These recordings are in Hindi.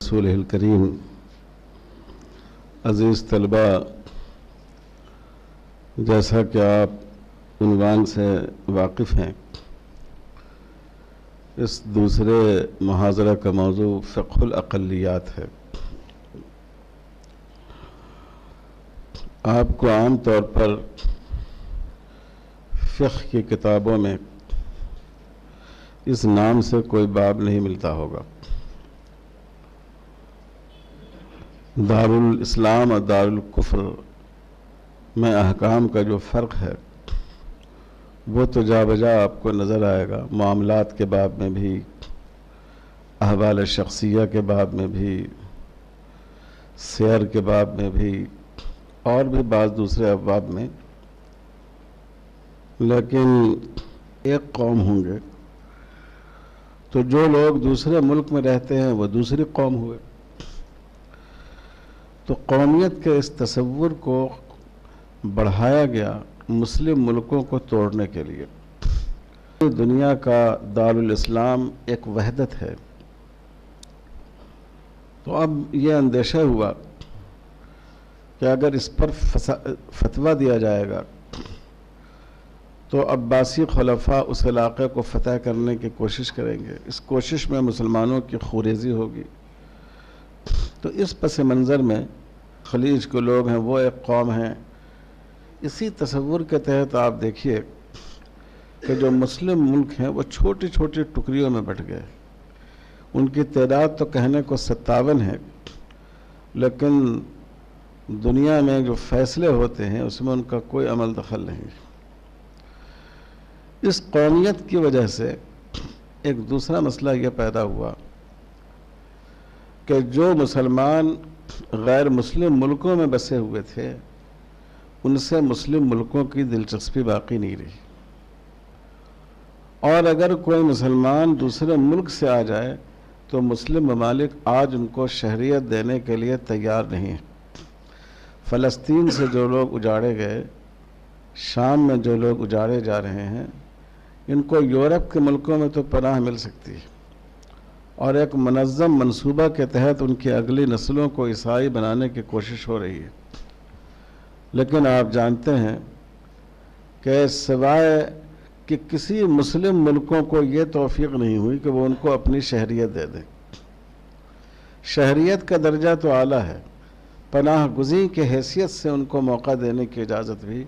रसूल करीम अज़ीज़ तलबा, जैसा कि आप उन्वान से वाकिफ़ हैं, इस दूसरे मुहाज़रा का मौजू फ़िक़्हुल अक़ल्लियात है। आपको आम तौर पर फ़िक़्ह की किताबों में इस नाम से कोई बाब नहीं मिलता होगा। दारुल इस्लाम और दारुल कुफ्र में अहकाम का जो फ़र्क है वो तो जा बजा आपको नज़र आएगा। मामलात के बाब में भी, अहवाल शख्सिया के बाब में भी, सैर के बाब में भी और भी बाज़ दूसरे अबाब में। लेकिन एक कौम होंगे तो जो लोग दूसरे मुल्क में रहते हैं वो दूसरी कौम हुए। तो कौमियत के इस तसव्वुर को बढ़ाया गया मुस्लिम मुल्कों को तोड़ने के लिए। दुनिया का दारुल इस्लाम एक वहदत है। तो अब यह अंदेशा हुआ कि अगर इस पर फतवा दिया जाएगा तो अब्बासी खुलफा उस इलाक़े को फ़तह करने की कोशिश करेंगे। इस कोशिश में मुसलमानों की खुरेज़ी होगी। तो इस पस मंज़र में खलीज के लोग हैं वो एक कौम हैं। इसी तसव्वुर के तहत आप देखिए कि जो मुस्लिम मुल्क हैं वो छोटी छोटी टुकड़ियों में बट गए। उनकी तादाद तो कहने को 57 है, लेकिन दुनिया में जो फ़ैसले होते हैं उसमें उनका कोई अमल दखल नहीं। इस कौमियत की वजह से एक दूसरा मसला यह पैदा हुआ कि जो मुसलमान गैर मुस्लिम मुल्कों में बसे हुए थे उनसे मुस्लिम मुल्कों की दिलचस्पी बाकी नहीं रही। और अगर कोई मुसलमान दूसरे मुल्क से आ जाए तो मुस्लिम ममालिक आज उनको शहरियत देने के लिए तैयार नहीं है। फ़लस्तीन से जो लोग उजाड़े गए, शाम में जो लोग उजाड़े जा रहे हैं, इनको यूरोप के मुल्कों में तो पनाह मिल सकती है और एक मुनज़्ज़म मंसूबा के तहत उनकी अगली नस्लों को ईसाई बनाने की कोशिश हो रही है। लेकिन आप जानते हैं कि सिवाय कि किसी मुस्लिम मुल्कों को ये तौफ़ीक़ नहीं हुई कि वो उनको अपनी शहरियत दे दें। शहरियत का दर्जा तो आला है, पनाह गुज़ी के हैसियत से उनको मौका देने की इजाज़त भी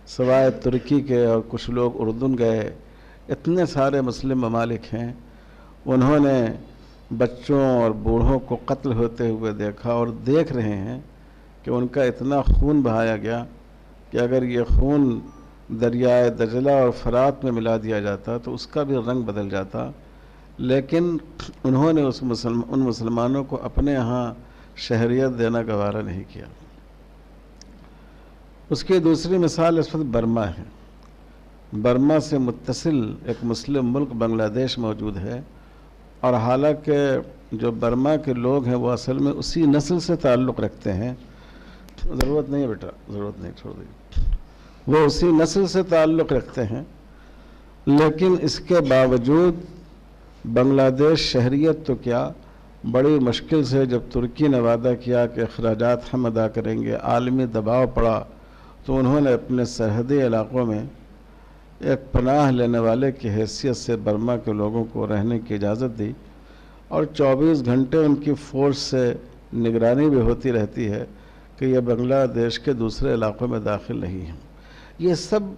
सिवाय तुर्की के और कुछ लोग उर्दन गए, इतने सारे मुस्लिम ममालिक हैं। उन्होंने बच्चों और बूढ़ों को कत्ल होते हुए देखा और देख रहे हैं कि उनका इतना खून बहाया गया कि अगर ये खून दरियाए दजला और फ़रात में मिला दिया जाता तो उसका भी रंग बदल जाता। लेकिन उन्होंने उन मुसलमानों को अपने यहाँ शहरियत देना गवारा नहीं किया। उसकी दूसरी मिसाल इस वक्त बर्मा है। बर्मा से मुत्तसिल एक मुस्लिम मुल्क बांग्लादेश मौजूद है और हालांकि जो बर्मा के लोग हैं वो असल में उसी नस्ल से ताल्लुक़ रखते हैं। ज़रूरत नहीं है बेटा, ज़रूरत नहीं, छोड़ दीजिए। वो उसी नस्ल से ताल्लुक़ रखते हैं, लेकिन इसके बावजूद बांग्लादेश शहरियत तो क्या, बड़ी मुश्किल से जब तुर्की ने वादा किया कि अखराजात हम अदा करेंगे, आलमी दबाव पड़ा, तो उन्होंने अपने सरहदी इलाक़ों में एक पनाह लेने वाले की हैसियत से बर्मा के लोगों को रहने की इजाज़त दी और 24 घंटे उनकी फ़ोर्स से निगरानी भी होती रहती है कि यह बांग्लादेश के दूसरे इलाक़ों में दाखिल नहीं है। ये सब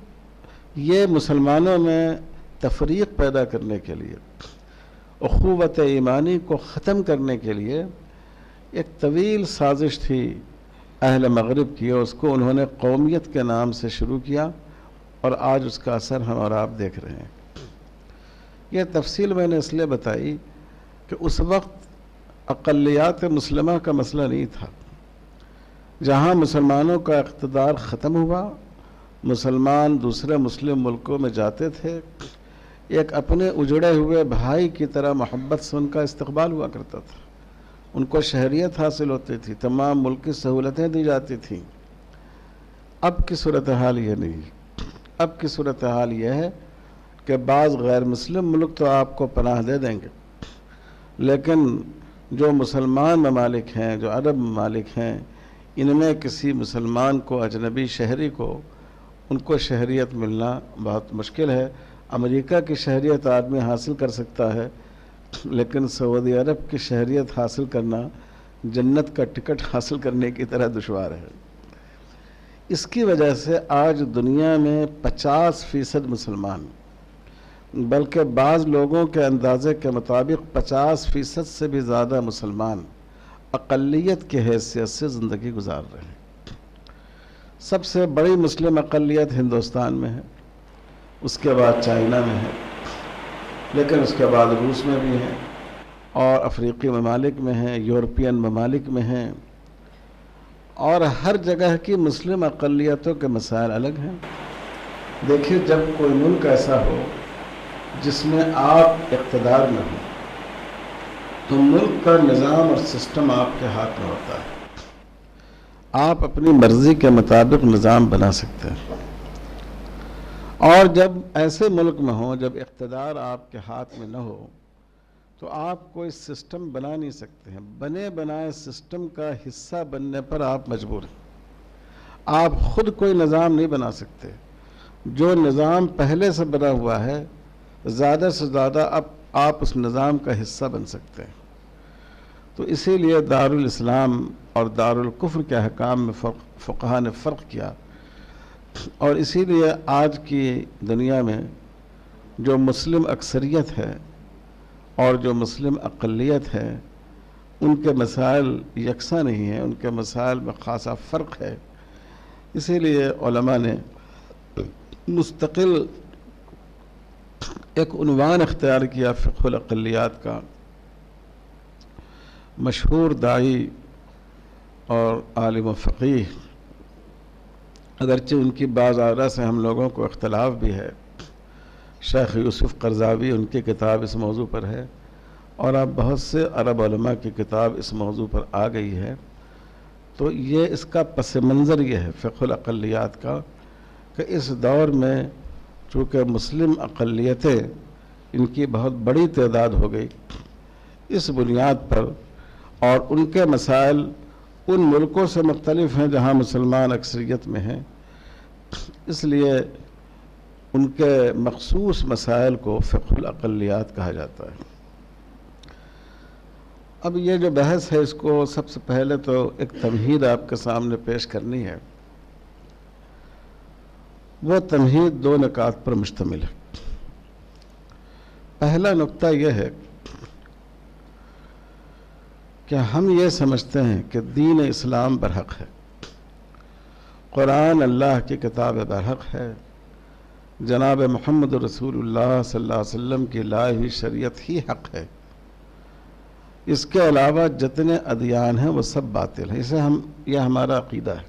ये मुसलमानों में तफरीक़ पैदा करने के लिए, उख़ुवत ईमानी को ख़त्म करने के लिए एक तवील साजिश थी अहले मग़रिब की। उसको उन्होंने कौमियत के नाम से शुरू किया और आज उसका असर हम और आप देख रहे हैं। यह तफसील मैंने इसलिए बताई कि उस वक्त अक़ल्लियात मुस्लिमा का मसला नहीं था। जहाँ मुसलमानों का इक़्तिदार ख़त्म हुआ, मुसलमान दूसरे मुस्लिम मुल्कों में जाते थे, एक अपने उजड़े हुए भाई की तरह मोहब्बत से उनका इस्तकबाल हुआ करता था। उनको शहरियत हासिल होती थी, तमाम मुल्क की सहूलतें दी जाती थीं। अब की सूरत हाल ये नहीं। अब की सूरत हाल ये है कि बाज़ गैर मुस्लिम मुल्क तो आपको पनाह दे देंगे, लेकिन जो मुसलमान ममालिक हैं, जो अरब ममालिक हैं, इनमें किसी मुसलमान को, अजनबी शहरी को, उनको शहरियत मिलना बहुत मुश्किल है। अमेरिका की शहरियत आदमी हासिल कर सकता है, लेकिन सऊदी अरब की शहरियत हासिल करना जन्नत का टिकट हासिल करने की तरह दुश्वार है। इसकी वजह से आज दुनिया में 50% मुसलमान, बल्कि बाज़ लोगों के अंदाज़े के मुताबिक 50% से भी ज़्यादा मुसलमान अक़लियत की हैसियत से ज़िंदगी गुजार रहे हैं। सबसे बड़ी मुस्लिम अक़लियत हिंदुस्तान में है, उसके बाद चाइना में है, लेकिन उसके बाद रूस में भी है, और अफ्रीकी ममालिक में है, यूरोपियन ममालिक में है, और हर जगह की मुस्लिम अक़लियतों के मसाइल अलग हैं। देखिए, जब कोई मुल्क ऐसा हो जिसमें आप इक़्तिदार में हो, तो मुल्क का निज़ाम और सिस्टम आपके हाथ में होता है। आप अपनी मर्ज़ी के मुताबिक निज़ाम बना सकते हैं। और जब ऐसे मुल्क में हो, जब इक़्तिदार आपके हाथ में न हो, तो आप कोई सिस्टम बना नहीं सकते हैं। बने बनाए सिस्टम का हिस्सा बनने पर आप मजबूर हैं। आप खुद कोई निज़ाम नहीं बना सकते। जो निज़ाम पहले से बना हुआ है, ज़्यादा से ज़्यादा अब आप उस निज़ाम का हिस्सा बन सकते हैं। तो इसीलिए दारुल इस्लाम और दारुल कुफ्र के अहकाम में फ़ुक़हा ने फ़र्क किया, और इसीलिए आज की दुनिया में जो मुस्लिम अक्सरियत है और जो मुस्लिम अक़लियत है, उनके मसाइल यकसा नहीं हैं, उनके मसाइल में ख़ासा फ़र्क है। इसीलिए उलमा ने मुस्तक़िल एक उन्वान इख्तियार किया फ़िक़्हुल अक़लियात का। मशहूर दाई और आलिम फ़क़ीह, अगरचे उनकी बाज़ आरा से हम लोगों को इख्तलाफ भी है, शेख यूसुफ़ क़रज़ावी, उनकी किताब इस मौजू पर है, और अब बहुत से अरब उलमा की किताब इस मौजू पर आ गई है। तो ये इसका पस मंज़र ये है फ़िक़्हुल अक़लियात का, कि इस दौर में चूँकि मुस्लिम अक़लियतें इनकी बहुत बड़ी तादाद हो गई, इस बुनियाद पर, और उनके मसाइल उन मुल्कों से मुख्तलिफ हैं जहाँ मुसलमान अक्सरियत में हैं, इसलिए उनके मख़सूस मसाइल को फ़िक़्हुल अक़लियात कहा जाता है। अब ये जो बहस है, इसको सबसे पहले तो एक तमहीद आपके सामने पेश करनी है। वो तमहीद 2 निकात पर मुश्तमिल है। पहला नुक्ता यह है कि हम ये समझते हैं कि दीन इस्लाम बरहक़ है, कुरान अल्लाह की किताब बरहक़ है, जनाब मोहम्मद रसूलुल्लाह सल्लल्लाहु अलैहि वसल्लम की लाई हुई शरीयत ही हक़ है। इसके अलावा जितने अदियान हैं वो सब बातिल हैं। यह हमारा अक़ीदा है।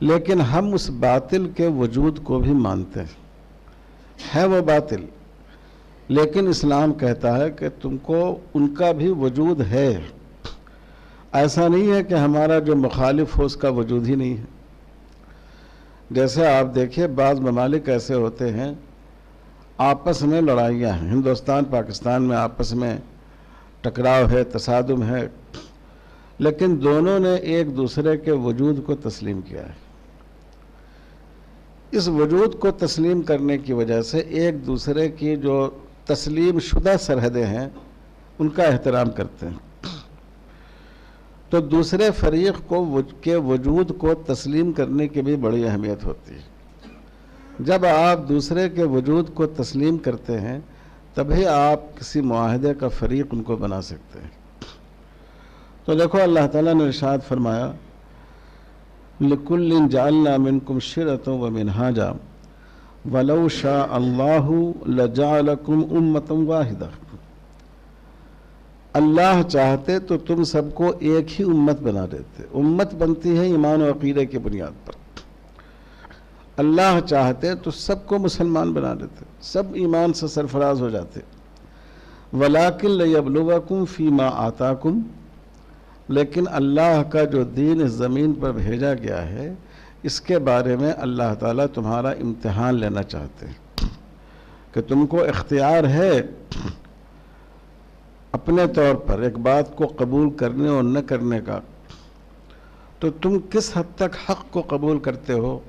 लेकिन हम उस बातिल के वजूद को भी मानते हैं, है वो बातिल, लेकिन इस्लाम कहता है कि तुमको उनका भी वजूद है। ऐसा नहीं है कि हमारा जो मुखालिफ हो उसका वजूद ही नहीं है। जैसे आप देखिए, बाज़ ममालिक ऐसे होते हैं, आपस में लड़ाइयाँ हैं, हिंदुस्तान पाकिस्तान में आपस में टकराव है, तसादुम है, लेकिन दोनों ने एक दूसरे के वजूद को तस्लीम किया है। इस वजूद को तस्लीम करने की वजह से एक दूसरे की जो तस्लीम शुदा सरहदें हैं उनका एहतराम करते हैं। तो दूसरे फरीक के वजूद को तस्लीम करने की भी बड़ी अहमियत होती है। जब आप दूसरे के वजूद को तस्लीम करते हैं तभी आप किसी मुआहदे का फरीक उनको बना सकते हैं। तो देखो, अल्लाह ताला ने इरशाद फरमाया, लिकुल्लिन जअलना मिनकुम शिरअतन व मिनहाजा वलौ शा अल्लाहु लजअलकुम उम्मतन वाहिदा। अल्लाह चाहते तो तुम सबको एक ही उम्मत बना देते। उम्मत बनती है ईमान और अक़ीदे की बुनियाद पर। अल्लाह चाहते तो सबको मुसलमान बना देते, सब ईमान से सरफराज हो जाते। वलाकिन लियब्लुवकुम फीमा आताकुम, लेकिन अल्लाह का जो दीन इस ज़मीन पर भेजा गया है इसके बारे में अल्लाह ताला तुम्हारा इम्तिहान लेना चाहते हैं कि तुमको इख्तियार है अपने तौर पर एक बात को कबूल करने और न करने का, तो तुम किस हद तक हक़ को कबूल करते हो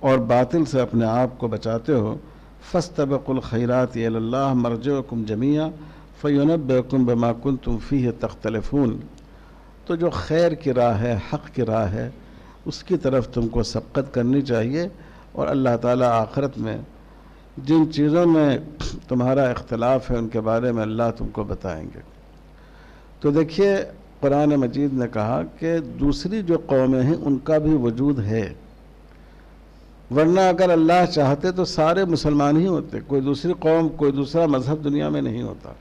और बातिल से अपने आप को बचाते हो। फस्तबिकुल खैरात इलल्लाह मरजिउकुम जमीआ फयुनब्बिउकुम बिमा कुंतुम फीहि तख्तलिफून। तो जो खैर की राह है, हक़ की राह है, उसकी तरफ तुमको सबकत करनी चाहिए और अल्लाह ताला आखिरत में जिन चीज़ों में तुम्हारा इख्तिलाफ है उनके बारे में अल्लाह तुमको बताएंगे। तो देखिए कुरान मजीद ने कहा कि दूसरी जो कौमें हैं उनका भी वजूद है, वरना अगर अल्लाह चाहते तो सारे मुसलमान ही होते, कोई दूसरी कौम, कोई दूसरा मज़हब दुनिया में नहीं होता।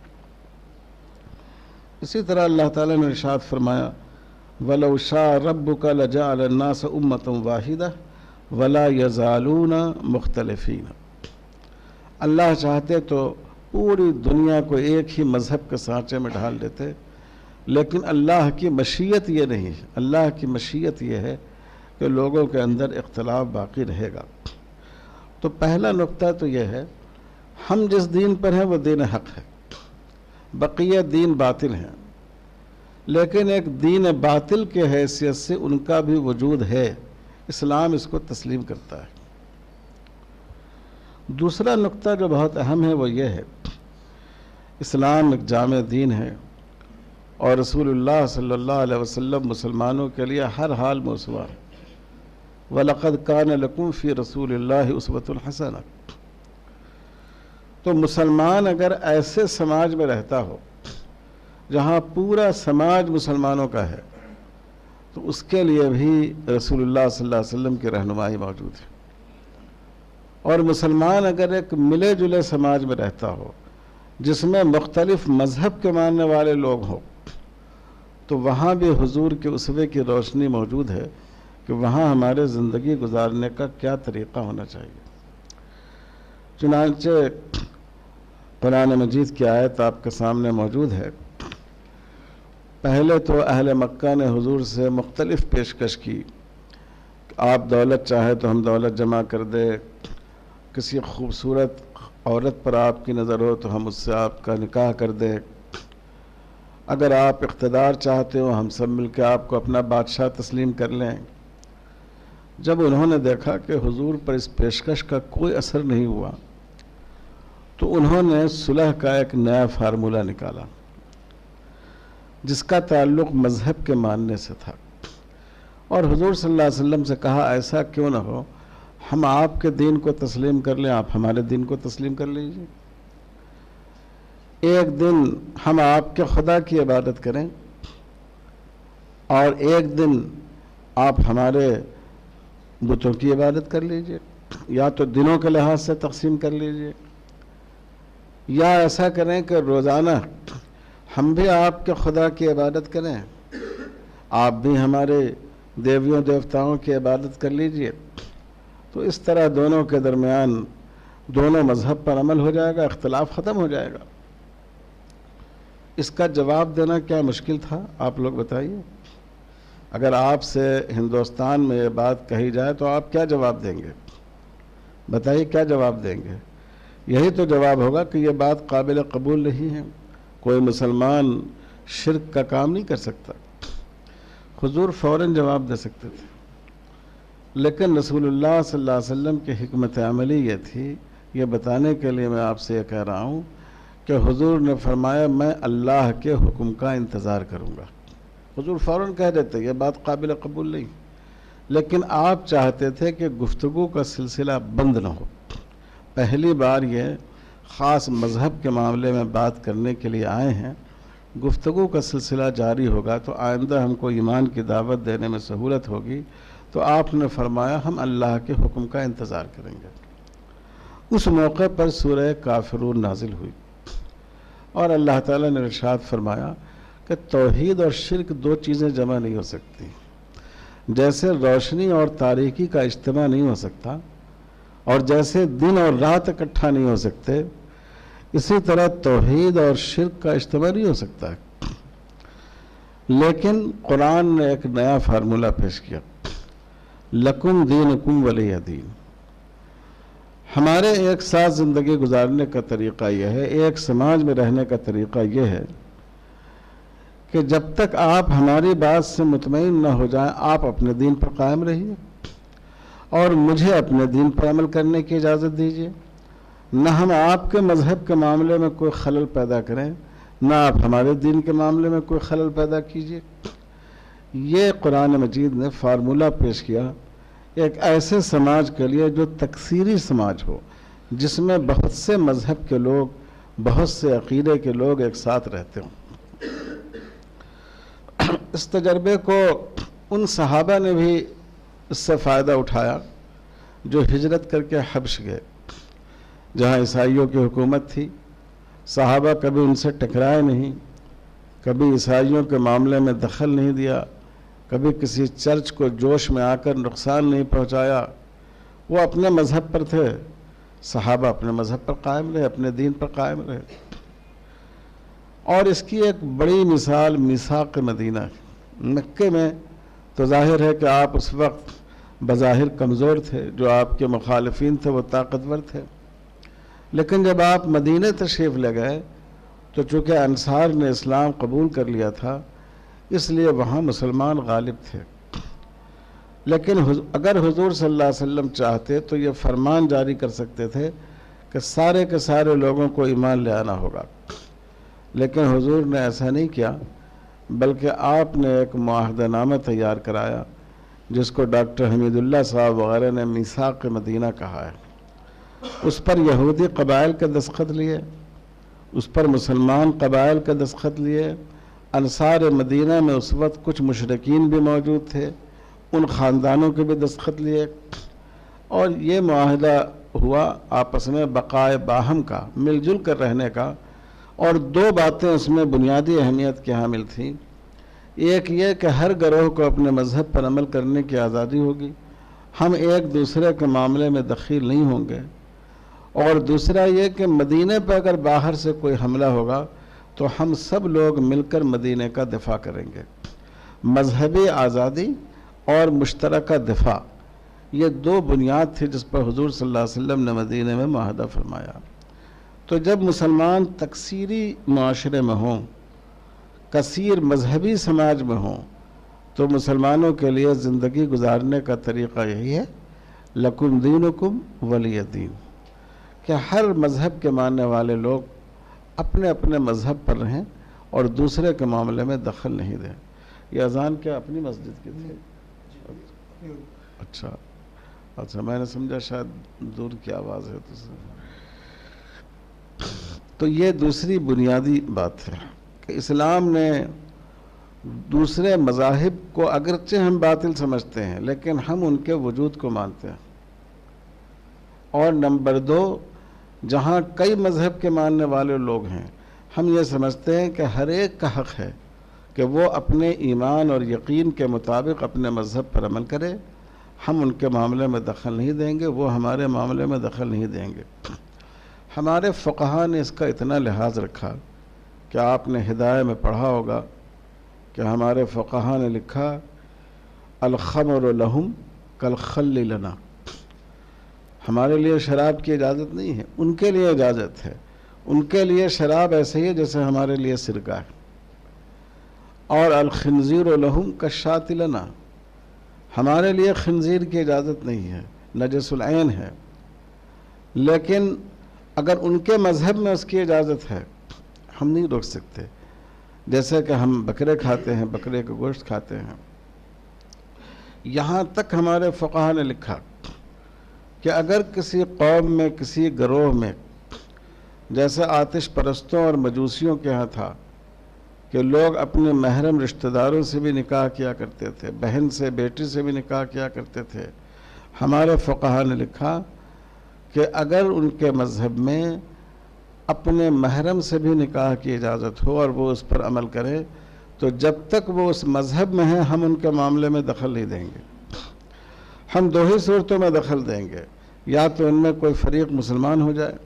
इसी तरह अल्लाह ताला ने इरशाद फरमाया वलौ शाअ रब्बुका लजअल अन्नास उम्मतन वाहिदा वला यज़ालूना मुख्तलिफीन। अल्लाह चाहते तो पूरी दुनिया को एक ही मज़हब के सांचे में ढाल देते, लेकिन अल्लाह की मशीयत ये नहीं है। अल्लाह की मशीयत ये है कि लोगों के अंदर इख्तिलाफ बाकी रहेगा। तो पहला नुक्ता तो यह है, हम जिस दीन पर हैं वो दीन हक़ है, बक़िया दीन बातिल हैं, लेकिन एक दीन बातिल के हैसियत से उनका भी वजूद है, इस्लाम इसको तस्लीम करता है। दूसरा नुक्ता जो बहुत अहम है वो ये है, इस्लाम एक जामे दीन है और रसूलुल्लाह सल्लल्लाहु अलैहि वसल्लम मुसलमानों के लिए हर हाल में उसवा है। वलक़द कान लकुम फ़ी रसूलिल्लाहि उस्वतुन हसना। तो मुसलमान अगर ऐसे समाज में रहता हो जहाँ पूरा समाज मुसलमानों का है, तो उसके लिए भी रसूलुल्लाह सल्लल्लाहु अलैहि वसल्लम की रहनुमाई मौजूद है। और मुसलमान अगर एक मिले जुले समाज में रहता हो जिसमें मुख्तलिफ मज़हब के मानने वाले लोग हों, तो वहाँ भी हुजूर के उसवे की रोशनी मौजूद है कि वहाँ हमारे ज़िंदगी गुजारने का क्या तरीक़ा होना चाहिए। चुनांचे कुरान मजीद की आयत आपके सामने मौजूद है। पहले तो अहले मक्का ने हुजूर से मुख्तलिफ पेशकश की, आप दौलत चाहे तो हम दौलत जमा कर दे, किसी खूबसूरत औरत पर आपकी नज़र हो तो हम उससे आपका निकाह कर दें, अगर आप इक़्तिदार चाहते हो हम सब मिलकर आपको अपना बादशाह तस्लीम कर लें। जब उन्होंने देखा कि हुजूर पर इस पेशकश का कोई असर नहीं हुआ, तो उन्होंने सुलह का एक नया फार्मूला निकाला जिसका ताल्लुक़ मज़हब के मानने से था, और हुजूर सल्लल्लाहु अलैहि वसल्लम से कहा ऐसा क्यों ना हो, हम आपके दीन को तस्लीम कर लें, आप हमारे दीन को तस्लीम कर लीजिए। एक दिन हम आपके खुदा की इबादत करें और एक दिन आप हमारे बुतों की इबादत कर लीजिए, या तो दिनों के लिहाज से तकसीम कर लीजिए, या ऐसा करें कि रोज़ाना हम भी आपके खुदा की इबादत करें, आप भी हमारे देवियों देवताओं की इबादत कर लीजिए। तो इस तरह दोनों के दरमियान दोनों मज़हब पर अमल हो जाएगा, इख्तिलाफ ख़त्म हो जाएगा। इसका जवाब देना क्या मुश्किल था, आप लोग बताइए। अगर आपसे हिंदुस्तान में ये बात कही जाए तो आप क्या जवाब देंगे, बताइए क्या जवाब देंगे। यही तो जवाब होगा कि ये बात काबिल कबूल नहीं है, कोई मुसलमान शिर्क का काम नहीं कर सकता। हुजूर फ़ौरन जवाब दे सकते थे, लेकिन रसूलुल्लाह सल्लल्लाहु अलैहि वसल्लम की हिकमत अमली ये थी, ये बताने के लिए मैं आपसे ये कह रहा हूँ कि हुजूर ने फरमाया मैं अल्लाह के हुक्म का इंतज़ार करूँगा। हुजूर फ़ौरन कह देते ये बात काबिल कबूल नहीं, लेकिन आप चाहते थे कि गुफ्तगू का सिलसिला बंद ना हो। पहली बार ये ख़ास मज़हब के मामले में बात करने के लिए आए हैं, गुफ्तगू का सिलसिला जारी होगा तो आइंदा हमको ईमान की दावत देने में सहूलत होगी। तो आपने फरमाया हम अल्लाह के हुक्म का इंतज़ार करेंगे। उस मौके पर सूरह काफिरून नाजिल हुई और अल्लाह ताला ने इरशाद फरमाया कि तौहीद और शिर्क दो चीज़ें जमा नहीं हो सकती। जैसे रोशनी और तारीकी का इज्तिमा नहीं हो सकता, और जैसे दिन और रात इकट्ठा नहीं हो सकते, इसी तरह तौहीद और शिर्क का इज्तिमा नहीं हो सकता है। लेकिन कुरान ने एक नया फार्मूला पेश किया, लकुम दीनुकुम वलिय दीन। हमारे एक साथ ज़िंदगी गुजारने का तरीक़ा यह है, एक समाज में रहने का तरीक़ा यह है कि जब तक आप हमारी बात से मुतमईन न हो जाएं, आप अपने दीन पर कायम रहिए और मुझे अपने दीन पर अमल करने की इजाज़त दीजिए। न हम आपके मज़हब के मामले में कोई खलल पैदा करें, न आप हमारे दीन के मामले में कोई खलल पैदा कीजिए। ये कुरान मजीद ने फार्मूला पेश किया एक ऐसे समाज के लिए जो तकसीरी समाज हो, जिसमें बहुत से मज़हब के लोग, बहुत से अक़ीदे के लोग एक साथ रहते हों। इस तजर्बे को उन सहाबा ने भी इससे फ़ायदा उठाया जो हिजरत करके हब्श गए, जहाँ ईसाइयों की हुकूमत थी। सहाबा कभी उनसे टकराए नहीं, कभी ईसाइयों के मामले में दखल नहीं दिया, कभी किसी चर्च को जोश में आकर नुकसान नहीं पहुंचाया। वो अपने मज़हब पर थे, सहाबा अपने मज़हब पर कायम रहे, अपने दीन पर कायम रहे। और इसकी एक बड़ी मिसाल मीसाक़ मदीना है। मक्के में तो जाहिर है कि आप उस वक्त बज़ाहिर कमज़ोर थे, जो आपके मुखालिफिन थे वो ताकतवर थे। लेकिन जब आप मदीने तशरीफ़ ले गए तो चूँकि अंसार ने इस्लाम कबूल कर लिया था, इसलिए वहाँ मुसलमान गालिब थे। लेकिन अगर हुजूर सल्लल्लाहु अलैहि वसल्लम चाहते तो ये फरमान जारी कर सकते थे कि सारे के सारे लोगों को ईमान ले आना होगा। लेकिन हुजूर ने ऐसा नहीं किया, बल्कि आपने एक मुआहदानामा तैयार कराया, जिसको डॉक्टर हमीदुल्लाह साहब वगैरह ने मीसाक़ मदीना कहा है। उस पर यहूदी कबाइल के दस्तखत लिए, उस पर मुसलमान कबाइल के दस्तखत लिए। अंसार मदीना में उस वक्त कुछ मुशरिकीन भी मौजूद थे, उन ख़ानदानों के भी दस्तखत लिए और ये मुआहदा हुआ आपस में बक़ाए बाहम का, मिलजुल कर रहने का। और दो बातें उसमें बुनियादी अहमियत की हामिल थीं। एक ये कि हर गिरोह को अपने मज़हब पर अमल करने की आज़ादी होगी, हम एक दूसरे के मामले में दखील नहीं होंगे। और दूसरा ये कि मदीने पर अगर बाहर से कोई हमला होगा तो हम सब लोग मिलकर मदीने का दिफा करेंगे। मजहबी आज़ादी और मुश्तरका दिफा, ये दो बुनियाद थी जिस पर हुजूर सल्लल्लाहु अलैहि वसल्लम ने मदीने में मुआहदा फरमाया। तो जब मुसलमान तकसीरी मुआशरे में हों, कसीर मजहबी समाज में हों, तो मुसलमानों के लिए ज़िंदगी गुजारने का तरीक़ा यही है, लकुम दीनुकुम वलिय दीन, कि हर मज़हब के मानने वाले लोग अपने अपने मज़हब पर रहें और दूसरे के मामले में दखल नहीं दें। ये अज़ान क्या अपनी मस्जिद की थी? अच्छा, मैंने समझा शायद दूर की आवाज़ है। तो ये दूसरी बुनियादी बात है कि इस्लाम ने दूसरे मज़ाहिब को अगरचे हम बातिल समझते हैं, लेकिन हम उनके वजूद को मानते हैं। और नंबर दो, जहाँ कई मज़हब के मानने वाले लोग हैं, हम ये समझते हैं कि हर एक का हक़ है कि वो अपने ईमान और यकीन के मुताबिक अपने मज़हब पर अमल करे। हम उनके मामले में दखल नहीं देंगे, वो हमारे मामले में दखल नहीं देंगे। हमारे फ़ुक़हा ने इसका इतना लिहाज रखा कि आपने हिदायत में पढ़ा होगा कि हमारे फ़ुक़हा ने लिखा, अल ख़म्रु लहुम कल खल्लि लना। हमारे लिए शराब की इजाज़त नहीं है, उनके लिए इजाज़त है। उनके लिए शराब ऐसे ही है जैसे हमारे लिए सिरका है। और अल खिंज़ीर लहुम कश्शाति लना, हमारे लिए खिंज़ीर की इजाज़त नहीं है, नजसुल ऐन है। लेकिन अगर उनके मज़हब में उसकी इजाज़त है, हम नहीं रोक सकते। जैसे कि हम बकरे खाते हैं, बकरे का गोश्त खाते हैं। यहाँ तक हमारे फ़ुक़हा ने लिखा कि अगर किसी कौम में, किसी गिरोह में, जैसे आतिश परस्तों और मजूसियों के यहाँ था कि लोग अपने महरम रिश्तेदारों से भी निकाह किया करते थे, बहन से, बेटी से भी निकाह किया करते थे, हमारे फ़ुक़हा ने लिखा कि अगर उनके मज़हब में अपने महरम से भी निकाह की इजाज़त हो और वो उस पर अमल करें, तो जब तक वो उस मज़हब में हैं हम उनके मामले में दखल नहीं देंगे। हम दो ही सूरतों में दखल देंगे, या तो इनमें कोई फरीक मुसलमान हो जाए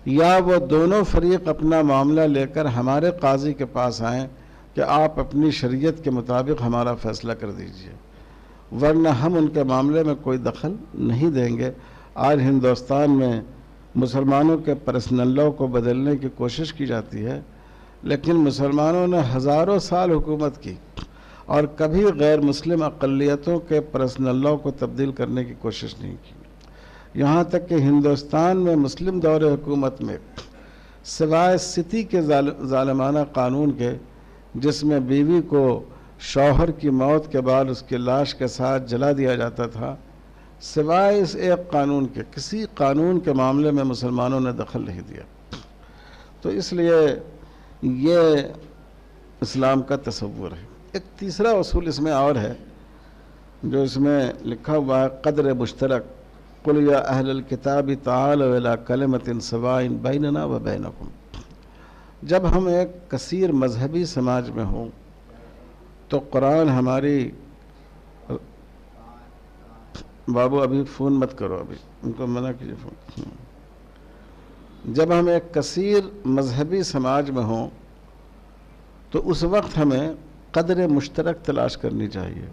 या वो दोनों फरीक अपना मामला लेकर हमारे काजी के पास आएँ कि आप अपनी शरीयत के मुताबिक हमारा फ़ैसला कर दीजिए, वरना हम उनके मामले में कोई दखल नहीं देंगे। आज हिंदुस्तान में मुसलमानों के पर्सनल लॉ को बदलने की कोशिश की जाती है, लेकिन मुसलमानों ने हज़ारों साल हुकूमत की और कभी गैर मुस्लिम अक़लियतों के पर्सनल लॉ को तब्दील करने की कोशिश नहीं की। यहाँ तक कि हिंदुस्तान में मुस्लिम दौर हुकूमत में सिवाय सिती के ज़ालिमाना कानून के, जिसमें बीवी को शौहर की मौत के बाद उसकी लाश के साथ जला दिया जाता था, सिवाय इस एक कानून के किसी कानून के मामले में मुसलमानों ने दखल नहीं दिया। तो इसलिए ये इस्लाम का तसव्वुर है। एक तीसरा उसूल इसमें और है जो इसमें लिखा हुआ है, क़द्र मुश्तरक, कुल या अहलल किताबी तालू इला कलिमतिन सवाइन बैनना व बैनकुम। जब हम एक कसीर मजहबी समाज में हों तो कुरान हमारी, बाबू अभी फ़ोन मत करो, अभी उनको मना कीजिए फ़ोन। जब हम एक कसीर मजहबी समाज में हों तो उस वक्त हमें क़द्र मुश्तरक तलाश करनी चाहिए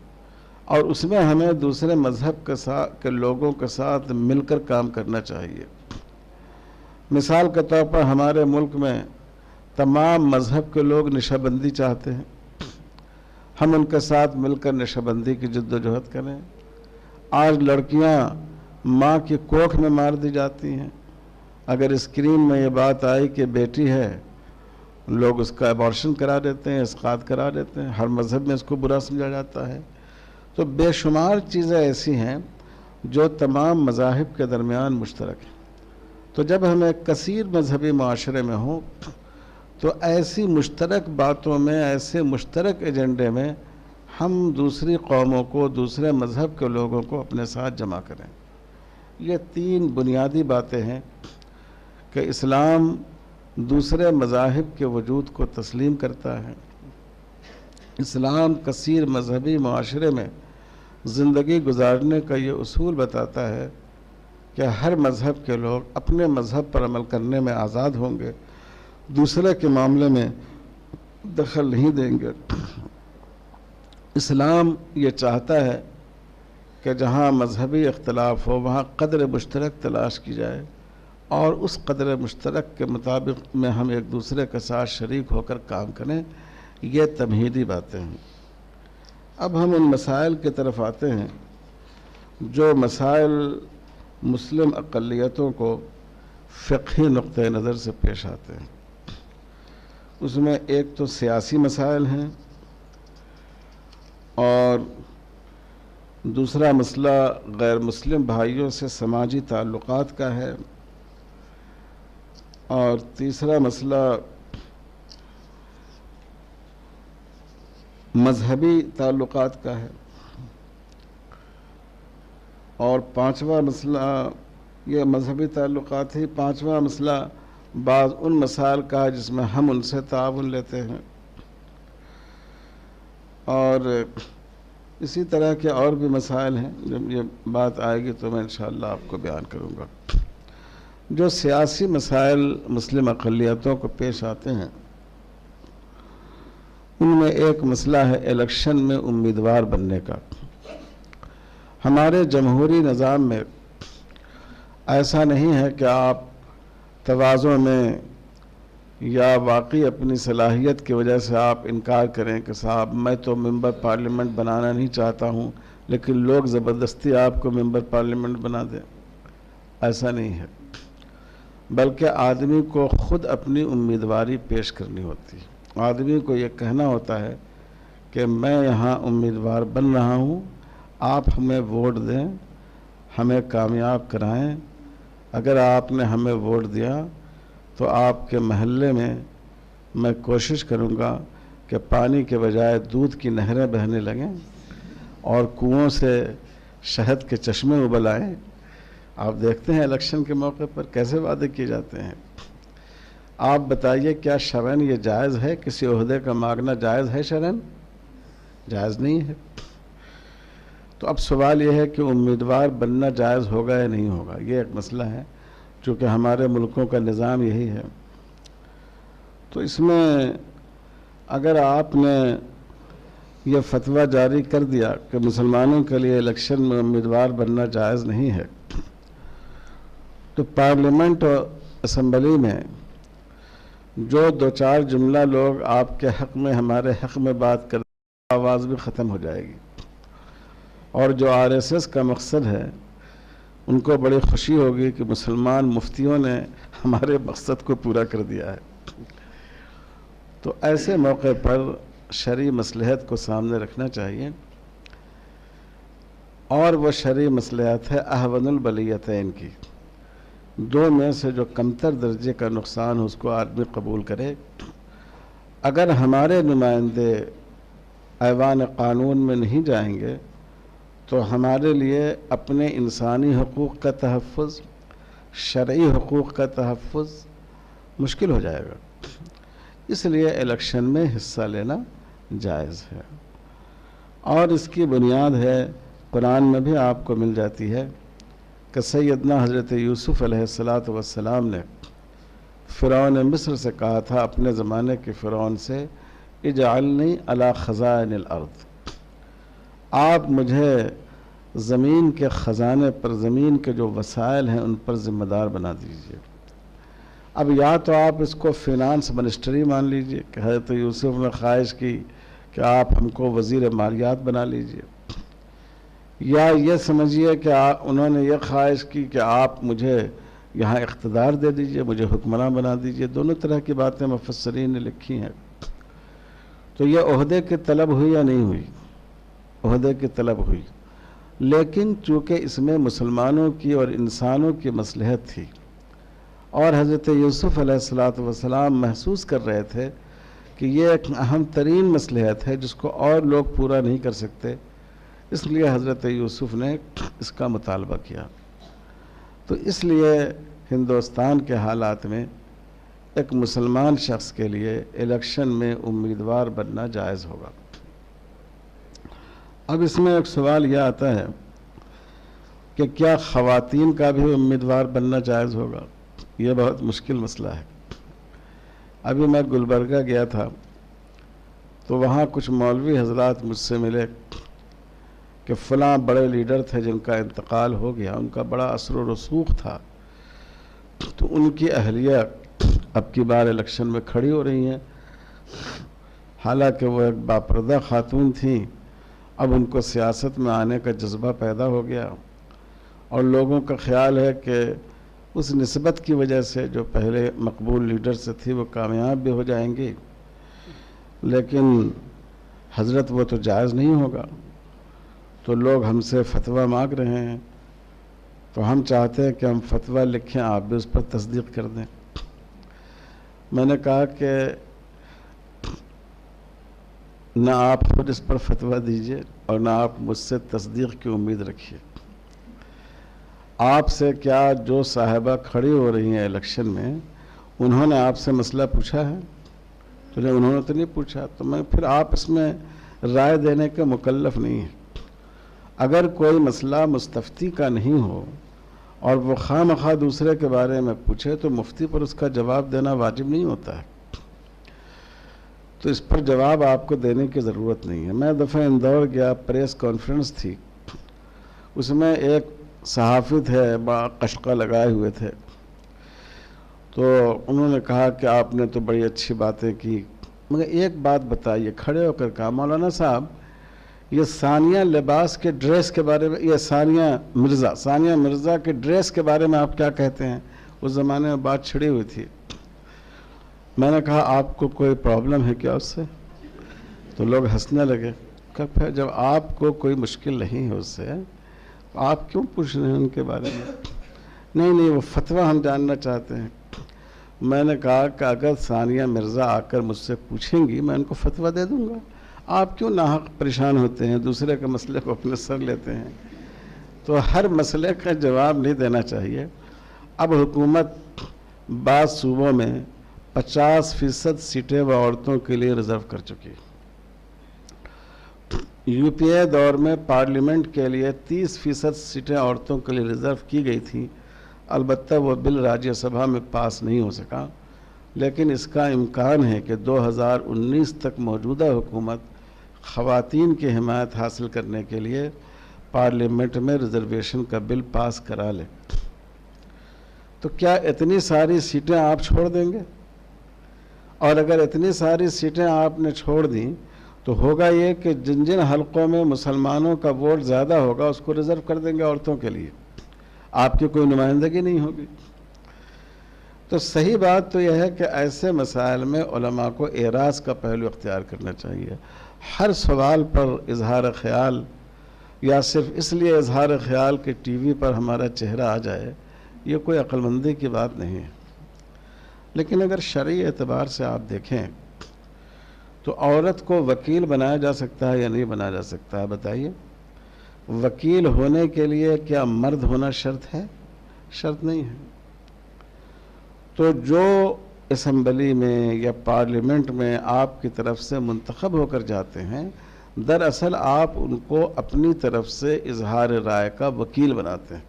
और उसमें हमें दूसरे मज़हब के लोगों के साथ मिलकर काम करना चाहिए। मिसाल के तौर पर हमारे मुल्क में तमाम मज़हब के लोग नशाबंदी चाहते हैं, हम उनके साथ मिलकर नशाबंदी की जद्दोजहद करें। आज लड़कियां माँ की कोख में मार दी जाती हैं। अगर स्क्रीन में ये बात आई कि बेटी है, लोग उसका अबॉर्शन करा देते हैं, इसकात करा देते हैं। हर मज़हब में इसको बुरा समझा जाता है। तो बेशुमार चीज़ें ऐसी हैं जो तमाम मज़ाहिब के दरमियान मुश्तरक हैं। तो जब हम एक कसीर मजहबी माशरे में हों तो ऐसी मुश्तरक बातों में, ऐसे मुश्तरक एजेंडे में हम दूसरी कौमों को, दूसरे मज़हब के लोगों को अपने साथ जमा करें। ये तीन बुनियादी बातें हैं कि इस्लाम दूसरे मज़ाहिब के वजूद को तस्लीम करता है। इस्लाम कसीर मजहबी माशरे में ज़िंदगी गुजारने का ये उसूल बताता है कि हर मज़हब के लोग अपने मज़हब पर अमल करने में आज़ाद होंगे, दूसरे के मामले में दखल नहीं देंगे। इस्लाम ये चाहता है कि जहाँ मजहबी इख्तलाफ हो वहाँ क़द्र मुश्तरक तलाश की जाए और उस क़द्र मुश्तरक के मुताबिक में हम एक दूसरे के साथ शरीक होकर काम करें। ये तमहीदी बातें हैं। अब हम उन मसाइल की तरफ आते हैं जो मसाइल मुस्लिम अक़लियतों को फ़िक़ही नुक़्ते नज़र से पेश आते हैं। उसमें एक तो सियासी मसाइल हैं और दूसरा मसला गैर मुस्लिम भाइयों से समाजी ताल्लुक़ात का है और तीसरा मसला मजहबी ताल्लुक़ात का है और पांचवा मसला, ये मजहबी ताल्लुक़ात ही, पांचवा मसला बाज़ उन मसाइल का है जिसमें हम उनसे ताउन लेते हैं और इसी तरह के और भी मसाइल हैं। जब ये बात आएगी तो मैं इंशाअल्लाह आपको बयान करूँगा। जो सियासी मसाइल मुस्लिम अक़लियतों को पेश आते हैं उनमें एक मसला है इलेक्शन में उम्मीदवार बनने का। हमारे जमहूरी निज़ाम में ऐसा नहीं है कि आप तवाज़ुन में या वाकई अपनी सलाहियत की वजह से आप इनकार करें कि साहब मैं तो मेंबर पार्लियामेंट बनाना नहीं चाहता हूँ, लेकिन लोग ज़बरदस्ती आपको मेंबर पार्लियामेंट बना दें। ऐसा नहीं है, बल्कि आदमी को ख़ुद अपनी उम्मीदवारी पेश करनी होती है। आदमी को ये कहना होता है कि मैं यहाँ उम्मीदवार बन रहा हूँ, आप हमें वोट दें, हमें कामयाब कराएं। अगर आपने हमें वोट दिया तो आपके महल्ले में मैं कोशिश करूँगा कि पानी के बजाय दूध की नहरें बहने लगें और कुओं से शहद के चश्मे उबल आएँ। आप देखते हैं इलेक्शन के मौके पर कैसे वादे किए जाते हैं। आप बताइए क्या शरन ये जायज़ है? किसी ओहदे का मांगना जायज़ है? शरन जायज़ नहीं है। तो अब सवाल ये है कि उम्मीदवार बनना जायज़ होगा या नहीं होगा, ये एक मसला है, चूँकि हमारे मुल्कों का निज़ाम यही है। तो इसमें अगर आपने ये फतवा जारी कर दिया कि मुसलमानों के लिए इलेक्शन में उम्मीदवार बनना जायज़ नहीं है, तो पार्लियामेंट और असम्बली में जो दो चार जुमला लोग आपके हक़ में, हमारे हक़ में बात कर, आवाज़ भी ख़त्म हो जाएगी। और जो आरएसएस का मकसद है, उनको बड़ी खुशी होगी कि मुसलमान मुफ्तियों ने हमारे मकसद को पूरा कर दिया है। तो ऐसे मौके पर शरई मसलहत को सामने रखना चाहिए, और वह शरई मसलहत है अहवनुल बलियतैन की, दो में से जो कमतर दर्जे का नुकसान हो उसको आदमी कबूल करे। अगर हमारे नुमाइंदे ऐवान कानून में नहीं जाएंगे तो हमारे लिए अपने इंसानी हुकूक़ का तहफ़्फ़ुज़, शरई हुकूक़ का तहफ़्फ़ुज़ मुश्किल हो जाएगा। इसलिए इलेक्शन में हिस्सा लेना जायज़ है, और इसकी बुनियाद है कुरान में भी आपको मिल जाती है कि सैयदना हज़रत यूसुफ़ अलैहिस्सलातु वस्सलाम ने फ़िरौन मिस्र से कहा था, अपने ज़माने के फ़िरौन से, इजअलनी अला ख़ज़ाइनिल अर्द, आप मुझे ज़मीन के ख़ज़ाने पर, ज़मीन के जो वसाइल हैं उन पर ज़िम्मेदार बना दीजिए। अब या तो आप इसको फ़िनांस मिनिस्ट्री मान लीजिए कि हज़रत यूसुफ़ ने ख्वाहिश की कि आप हमको वज़ीर मालियात बना लीजिए, या ये समझिए कि उन्होंने ये ख्वाहिश की कि आप मुझे यहाँ इक़्तिदार दे दीजिए, मुझे हुक्मरान बना दीजिए। दोनों तरह की बातें मुफ़स्सिरीन ने लिखी हैं। तो ये ओहदे की तलब हुई या नहीं हुई? ओहदे की तलब हुई, लेकिन चूँकि इसमें मुसलमानों की और इंसानों की मसलहत थी, और हज़रत यूसुफ़ अलैहिस्सलातु वस्सलाम महसूस कर रहे थे कि ये एक अहम तरीन मसलहत है जिसको और लोग पूरा नहीं कर सकते, इसलिए हज़रत यूसुफ़ ने इसका मुतालबा किया। तो इसलिए हिंदुस्तान के हालात में एक मुसलमान शख्स के लिए इलेक्शन में उम्मीदवार बनना जायज़ होगा। अब इसमें एक सवाल यह आता है कि क्या ख़वातीन का भी उम्मीदवार बनना जायज़ होगा? यह बहुत मुश्किल मसला है। अभी मैं गुलबर्गा गया था तो वहाँ कुछ मौलवी हजरात मुझसे मिले कि फ़लाँ बड़े लीडर थे जिनका इंतकाल हो गया, उनका बड़ा असर व रसूख था, तो उनकी अहलिया अब की बार इलेक्शन में खड़ी हो रही हैं। हालांकि वो एक बापर्दा खातून थी, अब उनको सियासत में आने का जज्बा पैदा हो गया, और लोगों का ख्याल है कि उस निस्बत की वजह से जो पहले मकबूल लीडर से थी वो कामयाब भी हो जाएंगी, लेकिन हज़रत वो तो जायज़ नहीं होगा। तो लोग हमसे फतवा मांग रहे हैं, तो हम चाहते हैं कि हम फतवा लिखें, आप भी उस पर तस्दीक कर दें। मैंने कहा कि ना आप खुद इस पर फतवा दीजिए और ना आप मुझसे तस्दीक की उम्मीद रखिए। आपसे क्या जो साहिबा खड़ी हो रही हैं इलेक्शन में, उन्होंने आपसे मसला पूछा है? तो नहीं, उन्होंने तो नहीं पूछा, तो मैं फिर आप इसमें राय देने के मुकल्लफ नहीं है। अगर कोई मसला मुस्तफ्ती का नहीं हो और वो खामखा दूसरे के बारे में पूछे तो मुफ्ती पर उसका जवाब देना वाजिब नहीं होता है। तो इस पर जवाब आपको देने की ज़रूरत नहीं है। मैं दफ़ा इंदौर गया, प्रेस कॉन्फ्रेंस थी, उसमें एक सहाफ़ी थे, बड़ा कशका लगाए हुए थे, तो उन्होंने कहा कि आपने तो बड़ी अच्छी बातें की, मगर एक बात बताइए, खड़े होकर कहा, मौलाना साहब ये सानिया लिबास के ड्रेस के बारे में, ये सानिया मिर्ज़ा के ड्रेस के बारे में आप क्या कहते हैं? उस ज़माने में बात छिड़ी हुई थी। मैंने कहा आपको कोई प्रॉब्लम है क्या उससे? तो लोग हंसने लगे। कहा फिर जब आपको कोई मुश्किल नहीं है उससे, आप क्यों पूछ रहे हैं उनके बारे में? नहीं, वो फतवा हम जानना चाहते हैं। मैंने कहा कि अगर सानिया मिर्ज़ा आकर मुझसे पूछेंगी मैं उनको फतवा दे दूंगा, आप क्यों नाहक परेशान होते हैं, दूसरे के मसले को अपने सर लेते हैं? तो हर मसले का जवाब नहीं देना चाहिए। अब हुकूमत बाद सूबों में 50% सीटें व औरतों के लिए रिज़र्व कर चुकी है। यूपीए दौर में पार्लियामेंट के लिए 30% सीटें औरतों के लिए रिज़र्व की गई थी। अलबत्ता वो बिल राज्यसभा में पास नहीं हो सका, लेकिन इसका इम्कान है कि 2019 तक मौजूदा हुकूमत ख़वातीन की हिमायत हासिल करने के लिए पार्लियामेंट में रिजर्वेशन का बिल पास करा ले। तो क्या इतनी सारी सीटें आप छोड़ देंगे? और अगर इतनी सारी सीटें आपने छोड़ दी तो होगा ये कि जिन जिन हलकों में मुसलमानों का वोट ज़्यादा होगा उसको रिज़र्व कर देंगे औरतों के लिए, आपकी कोई नुमाइंदगी नहीं होगी। तो सही बात तो यह है कि ऐसे मसाइल में उलमा को एराज़ का पहलू अख्तियार करना चाहिए। हर सवाल पर इजहार ख़याल या सिर्फ इसलिए इजहार ख़याल कि टीवी पर हमारा चेहरा आ जाए, ये कोई अक्लमंदी की बात नहीं है। लेकिन अगर शरई एतबार से आप देखें तो औरत को वकील बनाया जा सकता है या नहीं बनाया जा सकता है? बताइए। वकील होने के लिए क्या मर्द होना शर्त है? शर्त नहीं है। तो जो असम्बली में या पार्लियामेंट में आपकी तरफ से मुंतखब होकर जाते हैं, दरअसल आप उनको अपनी तरफ से इजहार राय का वकील बनाते हैं।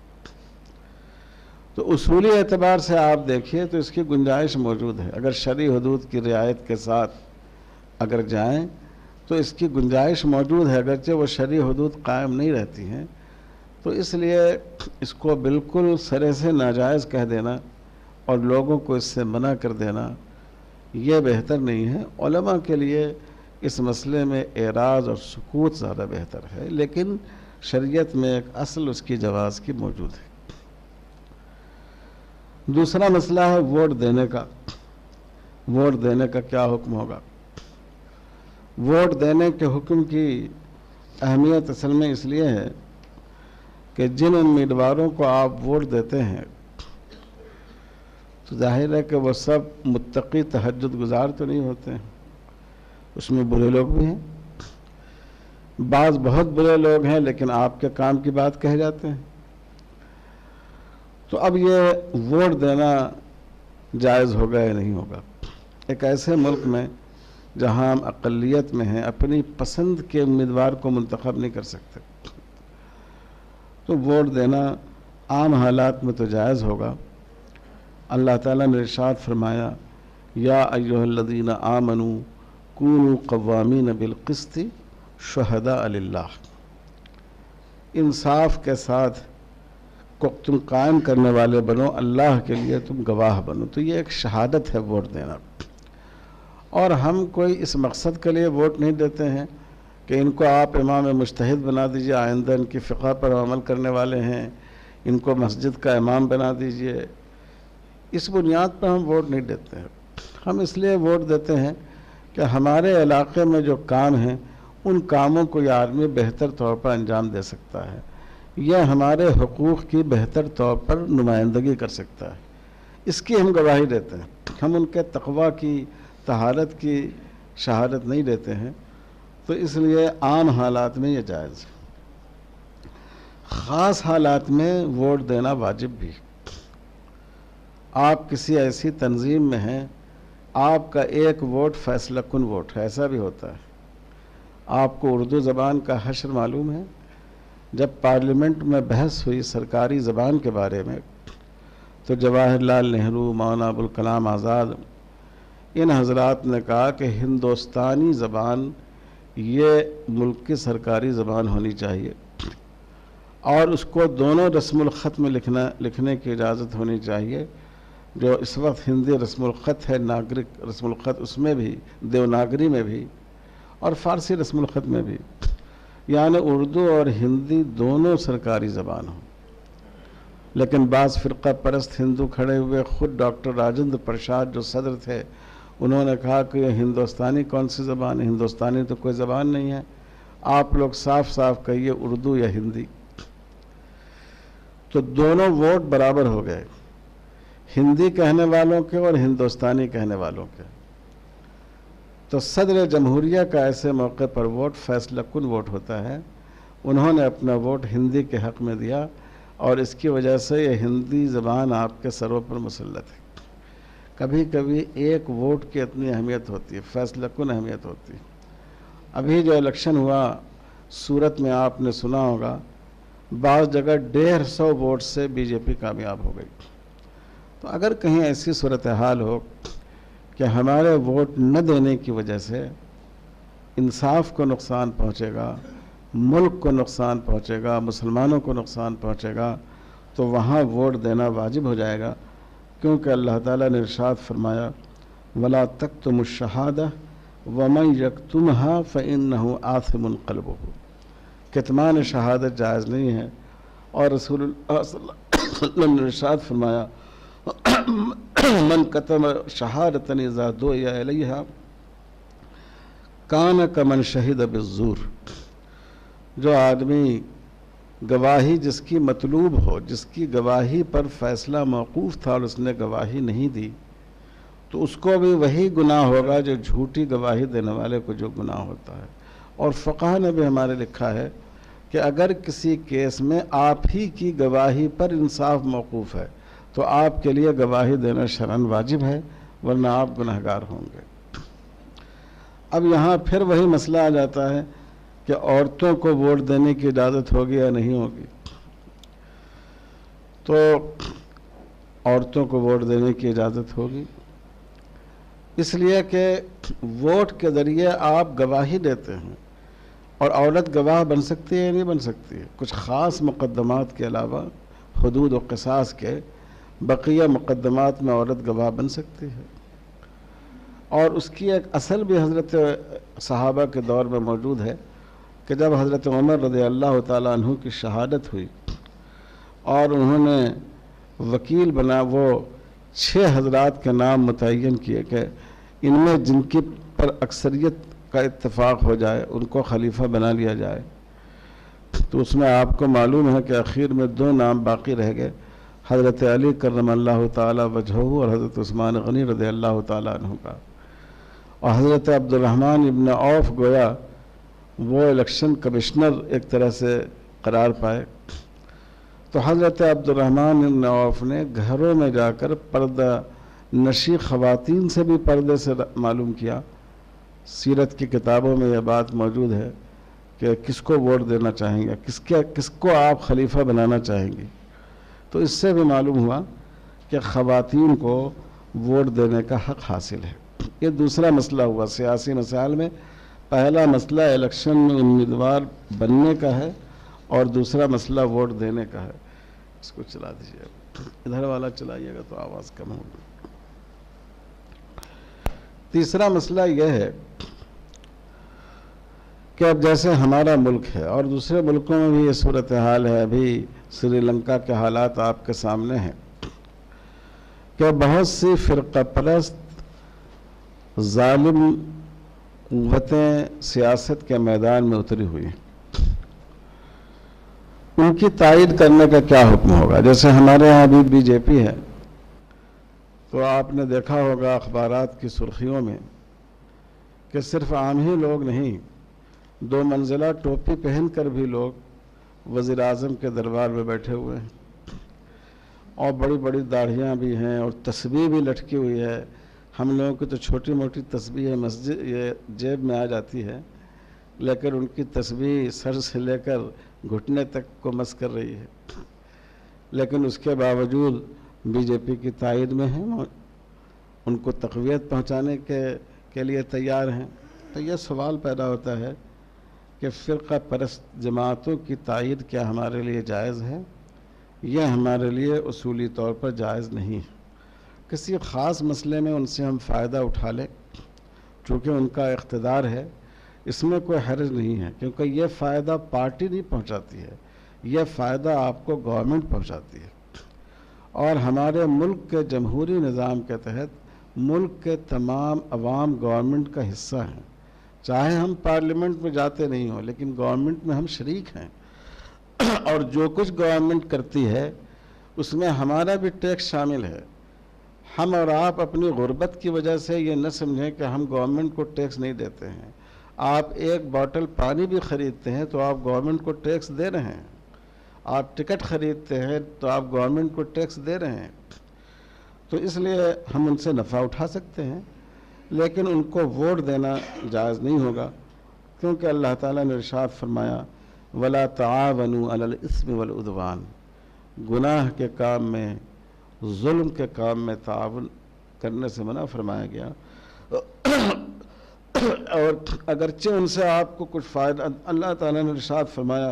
तो उसूली एतबार से आप देखिए तो इसकी गुंजाइश मौजूद है। अगर शरई हदूद की रियायत के साथ अगर जाएं तो इसकी गुंजाइश मौजूद है, अगरचे वो शरई हदूद कायम नहीं रहती हैं। तो इसलिए इसको बिल्कुल सरे से नाजायज़ कह देना और लोगों को इससे मना कर देना ये बेहतर नहीं है। उलमा के लिए इस मसले में एराज़ और सुकूत ज़्यादा बेहतर है, लेकिन शरीयत में एक असल उसकी जवाज़ की मौजूद है। दूसरा मसला है वोट देने का। वोट देने का क्या हुक्म होगा? वोट देने के हुक्म की अहमियत असल में इसलिए है कि जिन उम्मीदवारों को आप वोट देते हैं तो जाहिर है कि वो सब मुत्तकी तहज्जुद गुजार तो नहीं होते हैं, उसमें बुरे लोग भी हैं। बाज़ बहुत बुरे लोग हैं लेकिन आपके काम की बात कह जाते हैं। तो अब ये वोट देना जायज़ होगा या नहीं होगा? एक ऐसे मुल्क में जहां हम अक़लियत में हैं, अपनी पसंद के उम्मीदवार को मुंतखब नहीं कर सकते, तो वोट देना आम हालात में तो जायज़ होगा। अल्लाह ताला ने इरशाद फरमाया, या अय्युहल्लज़ीना आमनू कूनू क़व्वामीन बिलक़िस्ति शुहदाअ लिल्लाह। इंसाफ के साथ को तुम कायम करने वाले बनो, अल्लाह के लिए तुम गवाह बनो। तो ये एक शहादत है वोट देना। और हम कोई इस मकसद के लिए वोट नहीं देते हैं कि इनको आप इमाम मुज्तहिद बना दीजिए, आइंदा इनकी फ़िक़्ह पर अमल करने वाले हैं, इनको मस्जिद का इमाम बना दीजिए। इस बुनियाद पर हम वोट नहीं देते हैं। हम इसलिए वोट देते हैं कि हमारे इलाक़े में जो काम हैं उन कामों को यह आदमी बेहतर तौर पर अंजाम दे सकता है, यह हमारे हुकूक़ की बेहतर तौर पर नुमाइंदगी कर सकता है। इसकी हम गवाही देते हैं। हम उनके तक़वा की, तहारत की शहादत नहीं देते हैं। तो इसलिए आम हालात में ये जायज़ है। ख़ास हालात में वोट देना वाजिब भी। आप किसी ऐसी तंजीम में हैं, आपका एक वोट फैसला कुन वोट है, ऐसा भी होता है। आपको उर्दू ज़बान का हश्र मालूम है? जब पार्लियामेंट में बहस हुई सरकारी ज़बान के बारे में तो जवाहरलाल नेहरू, मौलाना अबुल कलाम आज़ाद, इन हजरात ने कहा कि हिंदुस्तानी ज़बान ये मुल्क की सरकारी ज़बान होनी चाहिए और उसको दोनों रस्मुल ख़त में लिखने की इजाज़त होनी चाहिए। जो इस वक्त हिंदी रस्मुल ख़त है, नागरिक रस्मुल ख़त, उसमें भी, देवनागरी में भी और फ़ारसी रस्मुल ख़त में भी, यानी उर्दू और हिंदी दोनों सरकारी ज़बान हो। लेकिन बाज़ फ़िरक़ा परस्त हिंदू खड़े हुए, ख़ुद डॉक्टर राजेंद्र प्रसाद जो सदर थे, उन्होंने कहा कि हिंदुस्तानी कौन सी ज़बान है? हिंदुस्तानी तो कोई ज़बान नहीं है, आप लोग साफ साफ कहिए उर्दू या हिंदी। तो दोनों वोट बराबर हो गए, हिंदी कहने वालों के और हिंदुस्तानी कहने वालों के। तो सदर जमहूरिया का ऐसे मौके पर वोट फैसला कुन वोट होता है। उन्होंने अपना वोट हिंदी के हक़ में दिया और इसकी वजह से ये हिंदी ज़बान आपके सरों पर मुसल्लत है। कभी कभी एक वोट की इतनी अहमियत होती है, फैसला कुन अहमियत होती है। अभी जो इलेक्शन हुआ सूरत में आपने सुना होगा बाज़ जगह 150 वोट से बीजेपी कामयाब हो गई। तो अगर कहीं ऐसी सूरत हाल हो कि हमारे वोट न देने की वजह से इंसाफ को नुकसान पहुंचेगा, मुल्क को नुकसान पहुंचेगा, मुसलमानों को नुकसान पहुंचेगा, तो वहाँ वोट देना वाजिब हो जाएगा, क्योंकि अल्लाह ताला ने इरशाद फरमाया वला तक्तुमुश शहादा वमन यक्तुमहा फ़इन्नहु आसिमुन क़ल्बुहु। कितमान शहादत जायज़ नहीं है। और रसूलुल्लाह सल्लल्लाहु अलैहि वसल्लम ने इरशाद फरमाया मन कतम शहादतन इज़ा दुइया इलैहा कान कमन शहीद बिज़्ज़ूर। जो आदमी गवाही जिसकी मतलूब हो, जिसकी गवाही पर फैसला मौकूफ़ था और उसने गवाही नहीं दी, तो उसको भी वही गुनाह होगा जो झूठी गवाही देने वाले को जो गुनाह होता है। और फ़क़हा ने भी हमारे लिखा है कि अगर किसी केस में आप ही की गवाही पर इंसाफ मौकूफ़ है तो आपके लिए गवाही देना शरअन वाजिब है, वरना आप गुनहगार होंगे। अब यहाँ फिर वही मसला आ जाता है कि औरतों को वोट देने की इजाज़त होगी या नहीं होगी। तो औरतों को वोट देने की इजाज़त होगी, इसलिए कि वोट के ज़रिए आप गवाही देते हैं। और औरत गवाह बन सकती है या नहीं बन सकती है? कुछ ख़ास मुक़द्दमात के अलावा हुदूद और क़िसास के बक़िया मुक़द्दमात में औरत गवाह बन सकती है। और उसकी एक असल भी हज़रत सहाबा के दौर में मौजूद है कि जब हज़रत उमर रज़ियल्लाहु ताला अन्हु की शहादत हुई और उन्होंने वकील बना, वो 6 हज़रात के नाम मुतय्यन किए कि इनमें जिनकी पर अक्सरियत का इत्तेफाक हो जाए उनको खलीफा बना लिया जाए। तो उसमें आपको मालूम है कि आखिर में 2 नाम बाकी रह गए, हज़रत अली करमल्लाहु ताला वजहहु और हज़रत उस्मान गनी रज़ियल्लाहु ताला अन्हु का। और हज़रत अब्दुर्रहमान इब्न औफ गोया वो इलेक्शन कमिश्नर एक तरह से करार पाए। तो हज़रत अब्दुर्रहमान इब्न औफ ने घरों में जाकर पर्दा नशी ख़वातीन से भी पर्दे से मालूम किया। सीरत की किताबों में यह बात मौजूद है कि किसको वोट देना चाहेंगे, किसको आप खलीफा बनाना चाहेंगी। तो इससे भी मालूम हुआ कि ख़वातीन को वोट देने का हक़ हासिल है। ये दूसरा मसला हुआ सियासी मसाइल में। पहला मसला इलेक्शन में उम्मीदवार बनने का है और दूसरा मसला वोट देने का है। इसको चला दीजिए, इधर वाला चलाइएगा तो आवाज़ कम होगी। तीसरा मसला यह है कि अब जैसे हमारा मुल्क है और दूसरे मुल्कों में भी ये सूरत हाल है, अभी श्रीलंका के हालात आपके सामने हैं कि बहुत सी फ़िरक़ा परस्त ज़ालिम क़ुव्वतें सियासत के मैदान में उतरी हुई हैं। उनकी तायीद करने का क्या हुक्म होगा? जैसे हमारे यहाँ अभी बीजेपी है, तो आपने देखा होगा अखबारात की सुर्खियों में कि सिर्फ आम ही लोग नहीं, 2 मंजिला टोपी पहनकर भी लोग वज़ीर आज़म के दरबार में बैठे हुए हैं और बड़ी बड़ी दाढ़ियाँ भी हैं और तस्बीह भी लटकी हुई है। हम लोगों की तो छोटी मोटी तस्बीह मस्जिद ये जेब में आ जाती है, लेकिन उनकी तस्बीह सर से लेकर घुटने तक को मस कर रही है। लेकिन उसके बावजूद बीजेपी की तायद में हैं, उनको तक़वियत पहुंचाने के लिए तैयार हैं। तो यह सवाल पैदा होता है कि फ़िरक़ा परस्त जमातों की तायद क्या हमारे लिए जायज़ है? यह हमारे लिए उसूली तौर पर जायज़ नहीं है। किसी ख़ास मसले में उनसे हम फ़ायदा उठा लें, चूँकि उनका इक़्तिदार है, इसमें कोई हर्ज नहीं है, क्योंकि यह फ़ायदा पार्टी नहीं पहुंचाती है, यह फ़ायदा आपको गवर्नमेंट पहुंचाती है। और हमारे मुल्क के जमहूरी निज़ाम के तहत मुल्क के तमाम अवाम गवर्नमेंट का हिस्सा हैं। चाहे हम पार्लियामेंट में जाते नहीं हों, लेकिन गवर्नमेंट में हम शरीक हैं और जो कुछ गवर्नमेंट करती है उसमें हमारा भी टैक्स शामिल है। हम और आप अपनी गुर्बत की वजह से ये न समझें कि हम गवर्नमेंट को टैक्स नहीं देते हैं। आप एक बोतल पानी भी ख़रीदते हैं तो आप गवर्नमेंट को टैक्स दे रहे हैं। आप टिकट ख़रीदते हैं तो आप गवर्नमेंट को टैक्स दे रहे हैं। तो इसलिए हम उनसे नफ़ा उठा सकते हैं, लेकिन उनको वोट देना जायज़ नहीं होगा, क्योंकि अल्लाह ताला ने इरशाद फरमाया वला तावनु अलल इस्मि वल उद्वान, गुनाह के काम में, जुल्म के काम में तावन करने से मना फरमाया गया। और अगरचे उनसे आपको कुछ फ़ायदा, अल्लाह ताला ने इरशाद फरमाया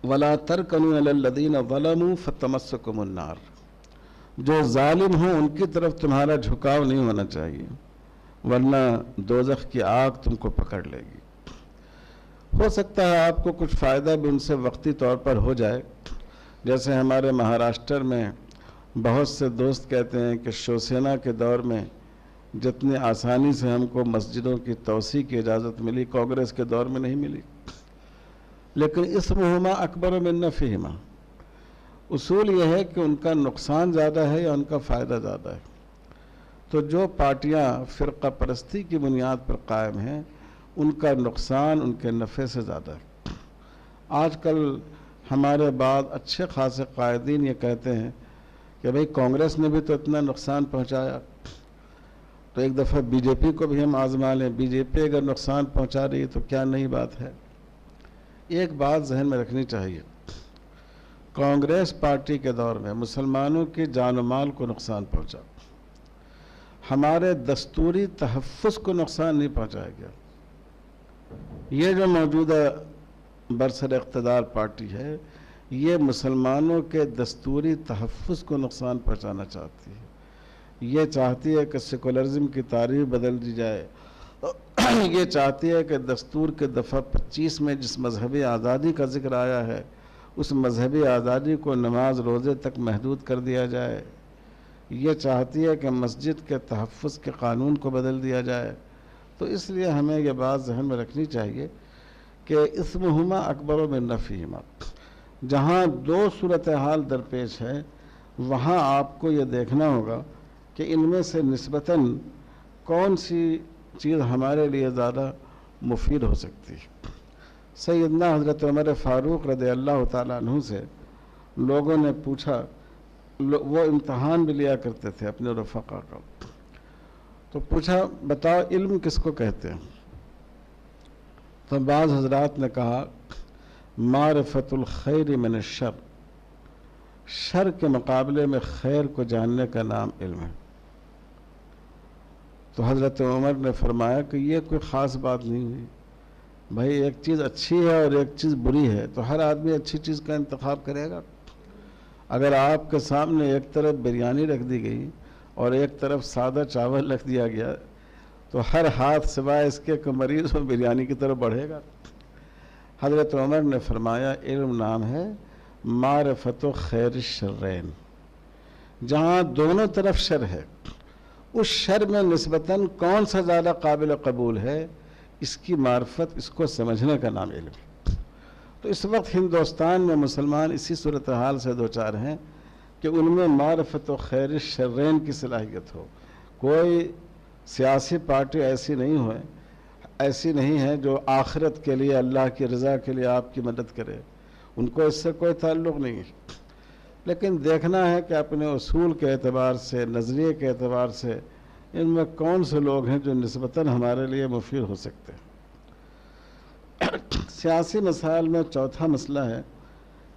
वला तरकनु अलल्लज़ीना ज़लमू फतमस्सकुमुन नार, जो जालिम हो उनकी तरफ तुम्हारा झुकाव नहीं होना चाहिए, वरना दोज़ख की आग तुमको पकड़ लेगी। हो सकता है आपको कुछ फ़ायदा भी उनसे वक्ती तौर पर हो जाए। जैसे हमारे महाराष्ट्र में बहुत से दोस्त कहते हैं कि शिवसेना के दौर में जितनी आसानी से हमको मस्जिदों की तोसी की इजाज़त मिली, कांग्रेस के दौर में नहीं मिली। लेकिन इस्मुहुमा अकबर मिन नफ़िहिमा, उसूल यह है कि उनका नुकसान ज़्यादा है या उनका फ़ायदा ज़्यादा है। तो जो पार्टियां फ़िरक़ा परस्ती की बुनियाद पर कायम हैं, उनका नुकसान उनके नफ़े से ज़्यादा है। आजकल हमारे बाद अच्छे खासे कायदीन ये कहते हैं कि भाई कांग्रेस ने भी तो इतना नुकसान पहुंचाया, तो एक दफ़ा बीजेपी को भी हम आजमा लें। बीजेपी अगर नुकसान पहुंचा रही है तो क्या नई बात है। एक बात जहन में रखनी चाहिए, कांग्रेस पार्टी के दौर में मुसलमानों की जान माल को नुकसान पहुंचा, हमारे दस्तूरी तहफ़्फ़ुज़ को नुकसान नहीं पहुंचाया गया। ये जो मौजूदा बरसर इक़्तिदार पार्टी है, ये मुसलमानों के दस्तूरी तहफ़्फ़ुज़ को नुकसान पहुंचाना चाहती है। ये चाहती है कि सेकुलरिज़म की तारीख़ बदल दी जाए। ये चाहती है कि दस्तूर के दफ़ा 25 में जिस मजहबी आज़ादी का जिक्र आया है, उस मजहबी आज़ादी को नमाज रोज़े तक महदूद कर दिया जाए। ये चाहती है कि मस्जिद के तहफ़्फ़ुज़ के कानून को बदल दिया जाए। तो इसलिए हमें यह बात जहन में रखनी चाहिए कि इस्मुहुमा अकबर मिन नफ़िहिमा, जहाँ दो सूरत हाल दरपेश है, वहाँ आपको ये देखना होगा कि इनमें से निस्बतन कौन सी चीज़ हमारे लिए ज़्यादा मुफीद हो सकती है। सैयदना हज़रत उमर फ़ारूक रज़ियल्लाहु ताला अन्हु से लोगों ने पूछा, वो इम्तहान भी लिया करते थे अपने रफ़क़ा का, तो पूछा बताओ इल्म किसको कहते हैं। तो बाज़ हज़रात ने कहा मारिफ़तुल खैर मिन शर, शर के मुकाबले में खैर को जानने का नाम इल्म है। तो हज़रत उमर ने फरमाया कि ये कोई ख़ास बात नहीं हुई भाई, एक चीज़ अच्छी है और एक चीज़ बुरी है, तो हर आदमी अच्छी चीज़ का इंतखाब करेगा। अगर आपके सामने एक तरफ बिरयानी रख दी गई और एक तरफ सादा चावल रख दिया गया, तो हर हाथ सिवाय इसके कि मरीज़ वो बिरयानी की तरफ बढ़ेगा। हज़रत उमर ने फरमाया इल्म नाम है मारिफ़तु खैर शर्रैन, जहाँ दोनों तरफ शर है, उस शर में निस्बतन कौन सा ज़्यादा काबिल कबूल है, इसकी मार्फत, इसको समझने का नाम इल्म है। तो इस वक्त हिंदुस्तान में मुसलमान इसी सूरत हाल से दो चार हैं कि उनमें मारिफ़तु खैर शर्रैन की सलाहियत हो। कोई सियासी पार्टी ऐसी नहीं है जो आखिरत के लिए, अल्लाह की रज़ा के लिए आपकी मदद करे, उनको इससे कोई ताल्लुक़ नहीं है। लेकिन देखना है कि अपने उसूल के एतबार से, नज़रिए के एतबार से, इनमें कौन से लोग हैं जो निस्बतन हमारे लिए मुफीद हो सकते हैं। सियासी मसाइल में चौथा मसला है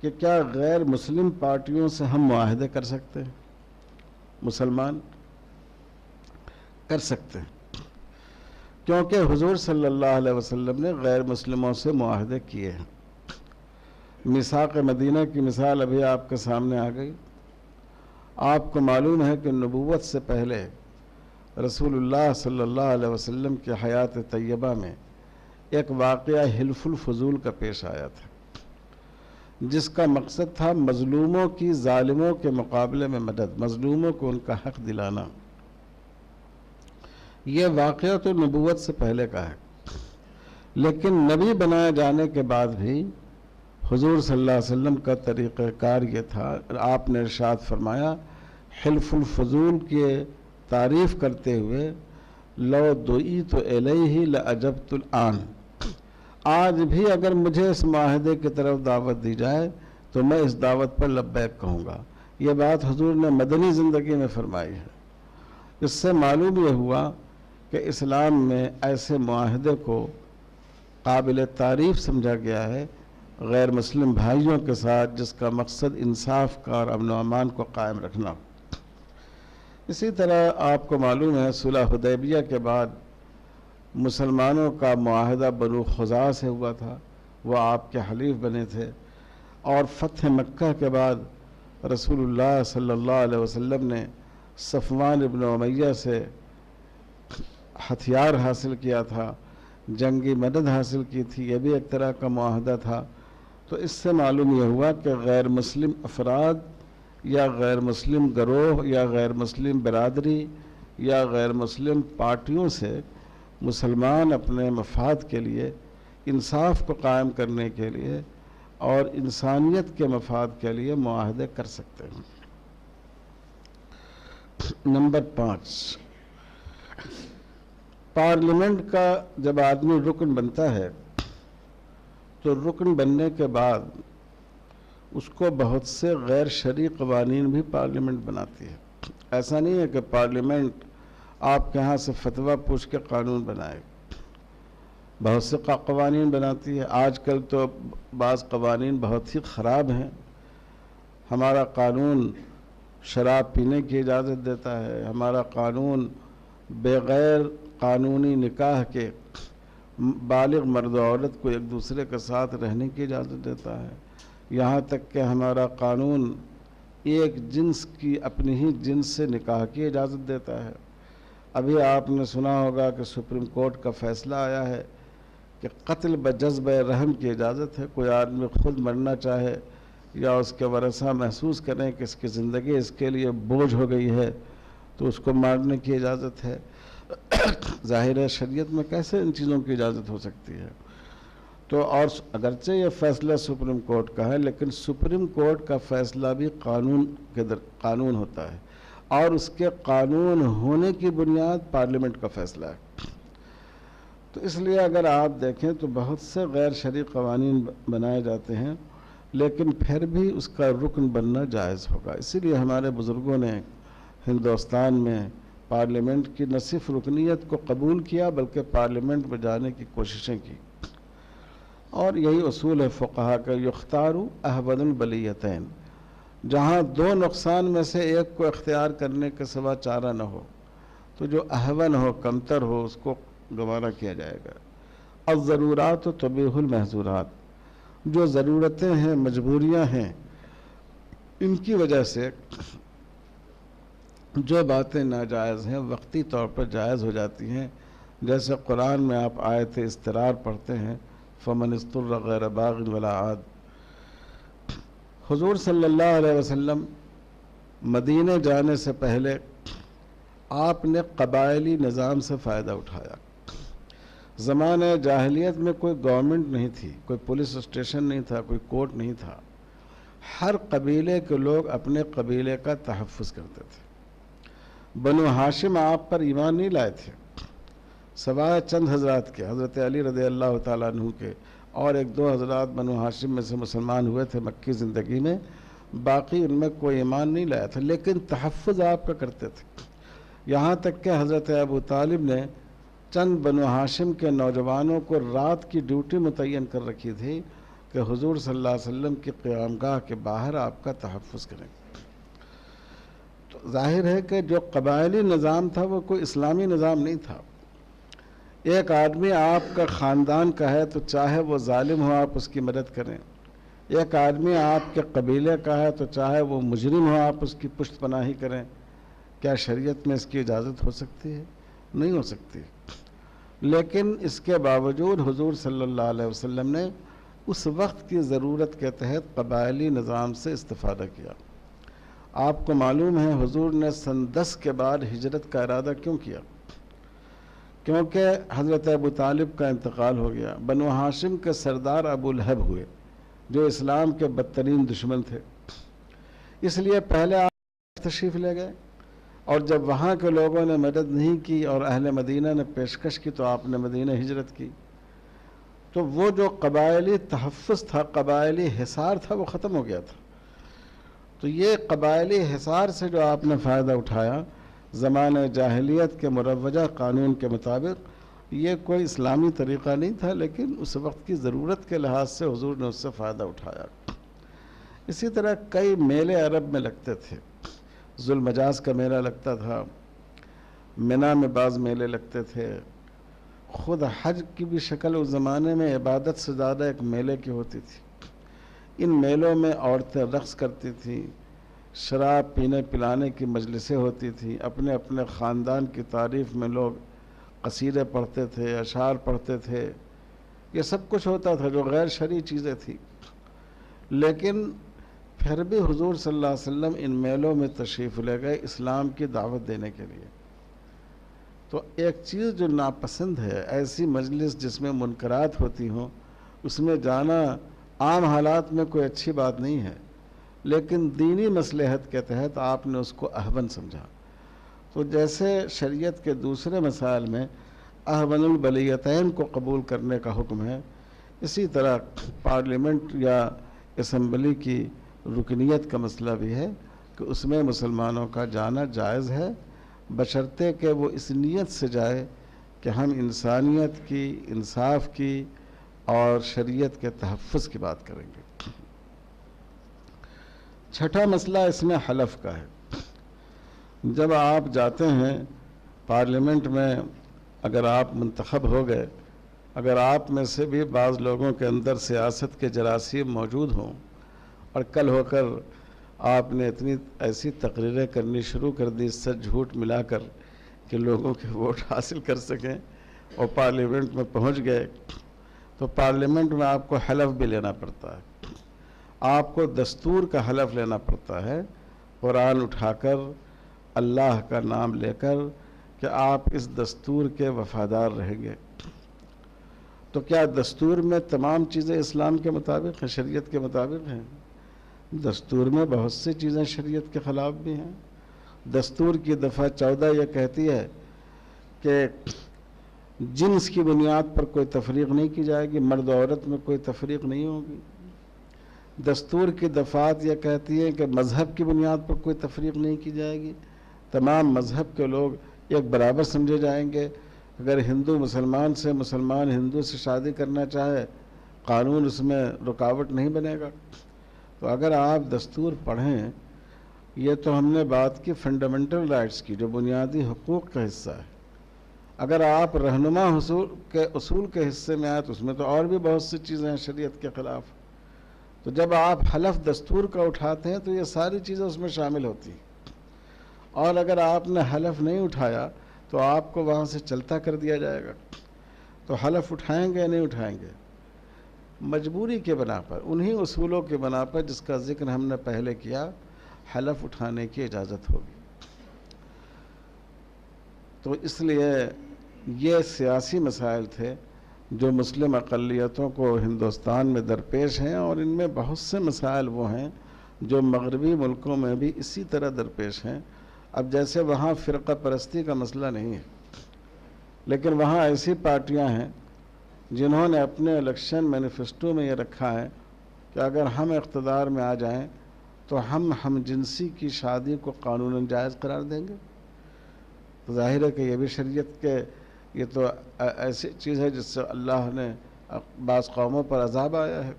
कि क्या गैर मुस्लिम पार्टियों से हम मुआहदे कर सकते हैं। मुसलमान कर सकते हैं, क्योंकि हुजूर सल्लल्लाहु अलैहि वसल्लम ने गैर मुस्लिमों से मुआहदे किए हैं। मिसाक़ मदीना की मिसाल अभी आपके सामने आ गई। आपको मालूम है कि नबूवत से पहले रसूलुल्लाह सल्लल्लाहु अलैहि वसल्लम की हयात तय्यबा में एक वाक़या हिल्फुल फजूल का पेश आया था, जिसका मकसद था मज़लूमों की ज़ालिमों के मुकाबले में मदद, मज़लूमों को उनका हक़ दिलाना। यह वाक़या तो नबूवत से पहले का है, लेकिन नबी बनाए जाने के बाद भी हुजूर सल्लल्लाहु अलैहि वसल्लम का तरीक़ाकार ये था, आपने इरशाद फरमाया हिल्फुल फजूल की तारीफ़ करते हुए लो दुई तो इलैहि लअजबतुल आन, आज भी अगर मुझे इस माहदे की तरफ दावत दी जाए तो मैं इस दावत पर लब्बैक कहूँगा। ये बात हुजूर ने मदनी ज़िंदगी में फरमाई है। इससे मालूम यह हुआ कि कि इस्लाम में ऐसे मुआहदे को काबिल तारीफ़ समझा गया है गैर मुस्लिम भाइयों के साथ, जिसका मकसद इंसाफ का और अमन व अमान को कायम रखना। इसी तरह आपको मालूम है सुलह हुदैबिया के बाद मुसलमानों का मुआहदा बनु खुज़ा से हुआ था, वह आपके हलीफ बने थे। और फ़तह मक्का के बाद रसूलुल्लाह सल्लल्लाहु अलैहि वसल्लम ने सफ़वान इब्न उमय्या से हथियार हासिल किया था, जंगी मदद हासिल की थी, यह भी एक तरह का मुआहदा था। तो इससे मालूम यह हुआ कि गैर मुस्लिम अफराद या गैर मुस्लिम गरोह या गैर मुस्लिम बरादरी या गैर मुस्लिम पार्टियों से मुसलमान अपने मफाद के लिए, इंसाफ को कायम करने के लिए और इंसानियत के मफाद के लिए मुआहदे कर सकते हैं। नंबर 5, पार्लियामेंट का जब आदमी रुकन बनता है तो रुकन बनने के बाद उसको बहुत से गैर शरई कवानीन भी पार्लियामेंट बनाती है। ऐसा नहीं है कि पार्लियामेंट आपके यहाँ से फतवा पूछ के कानून बनाए, बहुत से कवानीन बनाती है। आजकल तो बाज़ कवानीन बहुत ही ख़राब हैं। हमारा कानून शराब पीने की इजाज़त देता है, हमारा कानून बग़ैर कानूनी निकाह के बालिग मर्द और औरत को एक दूसरे के साथ रहने की इजाज़त देता है। यहाँ तक कि हमारा कानून एक जिन्स की अपनी ही जिन्स से निकाह की इजाज़त देता है। अभी आपने सुना होगा कि सुप्रीम कोर्ट का फ़ैसला आया है कि कत्ल बजज़्ब रहम की इजाज़त है। कोई आदमी खुद मरना चाहे या उसके वरसा महसूस करें कि इसकी ज़िंदगी इसके लिए बोझ हो गई है तो उसको मारने की इजाज़त है। ज़ाहिर है शरीयत में कैसे इन चीज़ों की इजाज़त हो सकती है। तो और अगरचे ये फ़ैसला सुप्रीम कोर्ट का है, लेकिन सुप्रीम कोर्ट का फ़ैसला भी कानून होता है और उसके कानून होने की बुनियाद पार्लियामेंट का फ़ैसला है। तो इसलिए अगर आप देखें तो बहुत से गैर शरई कवानीन बनाए जाते हैं, लेकिन फिर भी उसका रुकन बनना जायज़ होगा। इसीलिए हमारे बुज़ुर्गों ने हिंदुस्तान में पार्लियामेंट की न सिर्फ रुकनीत को कबूल किया बल्कि पार्लियामेंट में जाने की कोशिशें की। और यही उसूल है फ़ुक़हा का, युख्तारु अहवनुल बलियतैन, जहाँ दो नुकसान में से एक को इख्तियार करने के सिवा चारा न हो तो जो अहवन हो, कमतर हो, उसको गवारा किया जाएगा। और ज़रूरात तबीहुल महज़ूरात, जो ज़रूरतें हैं, मजबूरियाँ हैं, इनकी वजह से जो बातें नाजायज़ हैं वक्ती तौर पर जायज़ हो जाती हैं। जैसे कुरान में आप आयत इस्तरार पढ़ते हैं, फ़मन इस्तुर्र गैर बाग़िन वला आद। हुज़ूर सल्लल्लाहु अलैहि वसल्लम मदीने जाने से पहले आपने कबायली निज़ाम से फ़ायदा उठाया। ज़माने जाहिलियत में कोई गवर्नमेंट नहीं थी, कोई पुलिस स्टेशन नहीं था, कोई कोर्ट नहीं था। हर कबीले के लोग अपने कबीले का तहफ़्फ़ुज़ करते थे। बनु हाशिम आप पर ईमान नहीं लाए थे, सवाए चंद हज़रात के, हज़रत अली रज़ियल्लाहु ताला अन्हु के और एक दो हज़रात बनु हाशिम में से मुसलमान हुए थे मक्की ज़िंदगी में, बाकी उनमें कोई ईमान नहीं लाया था, लेकिन तहफ़्फ़ुज़ आपका करते थे। यहाँ तक कि हज़रत अबू तालिब ने चंद बनु हाशिम के नौजवानों को रात की ड्यूटी मुतय्यन कर रखी थी कि हुज़ूर सल्लल्लाहु अलैहि वसल्लम की क़यामगाह के बाहर आपका तहफ़्फ़ुज़ करें। तो जाहिर है कि जो कबायली निज़ाम था वो कोई इस्लामी निज़ाम नहीं था। एक आदमी आपका ख़ानदान का है तो चाहे वो जालिम हो आप उसकी मदद करें, एक आदमी आपके कबीले का है तो चाहे वो मुजरिम हो आप उसकी पुष्ट पनाही करें। क्या शरीयत में इसकी इजाज़त हो सकती है? नहीं हो सकती। लेकिन इसके बावजूद हुज़ूर सल्लल्लाहु अलैहि वसल्लम ने उस वक्त की ज़रूरत के तहत कबायली निज़ाम से इस्तिफ़ादा किया। आपको मालूम है हुज़ूर ने सन 10 के बाद हिजरत का इरादा क्यों किया? क्योंकि हज़रत अबू तालिब का इंतकाल हो गया। बनु हाशिम के सरदार अबू लहब हुए जो इस्लाम के बदतरीन दुश्मन थे, इसलिए पहले आप तशरीफ़ ले गए और जब वहाँ के लोगों ने मदद नहीं की और अहले मदीना ने पेशकश की तो आपने मदीना हिजरत की। तो वो जो कबायली तहफ़्फ़ुज़ था, कबायली हिसार था, वो ख़त्म हो गया था। तो ये कबायली हिसार से जो आपने फ़ायदा उठाया, ज़माने जाहिलियत के मुरव्वजा कानून के मुताबिक ये कोई इस्लामी तरीक़ा नहीं था, लेकिन उस वक्त की ज़रूरत के लिहाज से हुजूर ने उससे फ़ायदा उठाया। इसी तरह कई मेले अरब में लगते थे। जुल्मजाज का मेला लगता था, मिना में बाज़ मेले लगते थे। ख़ुद हज की भी शक्ल उस ज़माने में इबादत से ज़्यादा एक मेले की होती थी। इन मेलों में औरतें रक़्स करती थीं, शराब पीने पिलाने की मजलिसें होती थी, अपने अपने ख़ानदान की तारीफ़ में लोग कसीदे पढ़ते थे, अशार पढ़ते थे। ये सब कुछ होता था जो गैर शरई चीज़ें थी। लेकिन फिर भी हुजूर सल्लल्लाहु अलैहि वसल्लम इन मेलों में तशरीफ़ ले गए इस्लाम की दावत देने के लिए। तो एक चीज़ जो नापसंद है, ऐसी मजलिस जिसमें मुनकरात होती हों, उसमें जाना आम हालात में कोई अच्छी बात नहीं है, लेकिन दीनी मसलहत के तहत आपने उसको अहवन समझा। तो जैसे शरीयत के दूसरे मसाइल में अहवनुल बलियतैन को कबूल करने का हुक्म है, इसी तरह पार्लियामेंट या असम्बली की रुकनीत का मसला भी है कि उसमें मुसलमानों का जाना जायज़ है, बशर्ते कि वो इस नीयत से जाए कि हम इंसानियत की, इंसाफ की और शरीयत के तहफ़्फ़ुज़ की बात करेंगे। छठा मसला इसमें हलफ का है। जब आप जाते हैं पार्लियामेंट में, अगर आप मुंतखब हो गए, अगर आप में से भी बाज़ लोगों के अंदर सियासत के जरासीम मौजूद हों और कल होकर आपने इतनी ऐसी तकरीरें करनी शुरू कर दी सच झूठ मिलाकर कि लोगों के वोट हासिल कर सकें और पार्लियामेंट में पहुंच गए, तो पार्लियामेंट में आपको हलफ भी लेना पड़ता है। आपको दस्तूर का हलफ लेना पड़ता है, कुरान उठाकर, अल्लाह का नाम लेकर कि आप इस दस्तूर के वफ़ादार रहेंगे। तो क्या दस्तूर में तमाम चीज़ें इस्लाम के मुताबिक हैं, शरीयत के मुताबिक हैं? दस्तूर में बहुत सी चीज़ें शरीयत के ख़िलाफ़ भी हैं। दस्तूर की दफ़ा 14 यह कहती है कि जिन्स की बुनियाद पर कोई तफरीक नहीं की जाएगी, मर्द औरत में कोई तफरीक नहीं होगी। दस्तूर की दफ़ात यह कहती है कि मज़हब की बुनियाद पर कोई तफरीक नहीं की जाएगी, तमाम मज़हब के लोग एक बराबर समझे जाएंगे। अगर हिंदू मुसलमान से, मुसलमान हिंदू से शादी करना चाहे, कानून उसमें रुकावट नहीं बनेगा। तो अगर आप दस्तूर पढ़ें, ये तो हमने बात की फंडामेंटल राइट्स की, जो बुनियादी हुकूक़ का हिस्सा है। अगर आप रहनुमा उसूल के हिस्से में आए तो उसमें तो और भी बहुत सी चीज़ें हैं शरीयत के ख़िलाफ़। तो जब आप हलफ दस्तूर का उठाते हैं तो ये सारी चीज़ें उसमें शामिल होती हैं। और अगर आपने हलफ नहीं उठाया तो आपको वहाँ से चलता कर दिया जाएगा। तो हलफ उठाएंगे या नहीं उठाएंगे? मजबूरी के बना पर, उन्हीं उसूलों के बना पर जिसका जिक्र हमने पहले किया, हलफ उठाने की इजाज़त होगी। तो इसलिए ये सियासी मसाइल थे जो मुस्लिम अक़लियतों को हिंदुस्तान में दरपेश हैं, और इनमें बहुत से मसाइल वो हैं जो मगरबी मुल्कों में भी इसी तरह दरपेश हैं। अब जैसे वहाँ फ़िरक़ा परस्ती का मसला नहीं है, लेकिन वहाँ ऐसी पार्टियाँ हैं जिन्होंने अपने इलेक्शन मैनिफेस्टो में ये रखा है कि अगर हम इक़्तिदार में आ जाएं तो हम जिनसी की शादी को कानूनन जायज़ करार देंगे। तो ज़ाहिर है कि ये भी शरीयत के, ये तो ऐसी चीज़ है जिससे अल्लाह ने बाज़ कौमों पर अज़ाब आया है।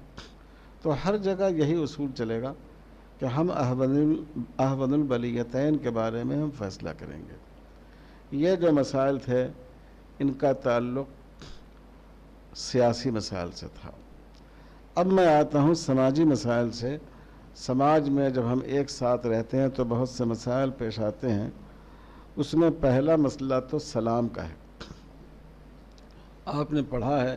तो हर जगह यही उसूल चलेगा कि हम अहवनुल बलियतैन के बारे में हम फ़ैसला करेंगे। ये जो मसाइल थे इनका ताल्लुक़ सियासी मसाइल से था। अब मैं आता हूँ समाजी मसाइल से। समाज में जब हम एक साथ रहते हैं तो बहुत से मसाइल पेश आते हैं। उसमें पहला मसला तो सलाम का है। आपने पढ़ा है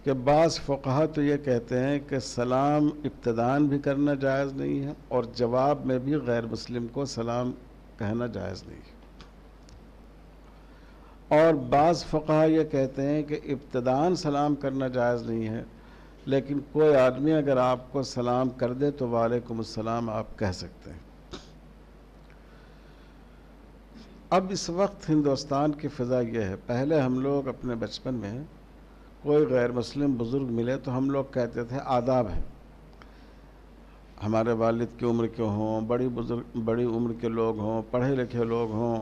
कि बाज़ फ़ुक़हा तो ये कहते हैं कि सलाम इब्तिदान भी करना जायज़ नहीं है और जवाब में भी गैर मुस्लिम को सलाम कहना जायज़ नहीं है। और बाज़ फ़ुक़हा ये कहते हैं कि इब्तिदान सलाम करना जायज़ नहीं है, लेकिन कोई आदमी अगर आपको सलाम कर दे तो वालेकुम अस्सलाम आप कह सकते हैं। अब इस वक्त हिंदुस्तान की फ़िज़ा ये है, पहले हम लोग अपने बचपन में कोई गैर मुस्लिम बुज़ुर्ग मिले तो हम लोग कहते थे आदाब है, हमारे वालिद की उम्र के हों, बड़ी उम्र के लोग हों, पढ़े लिखे लोग हों,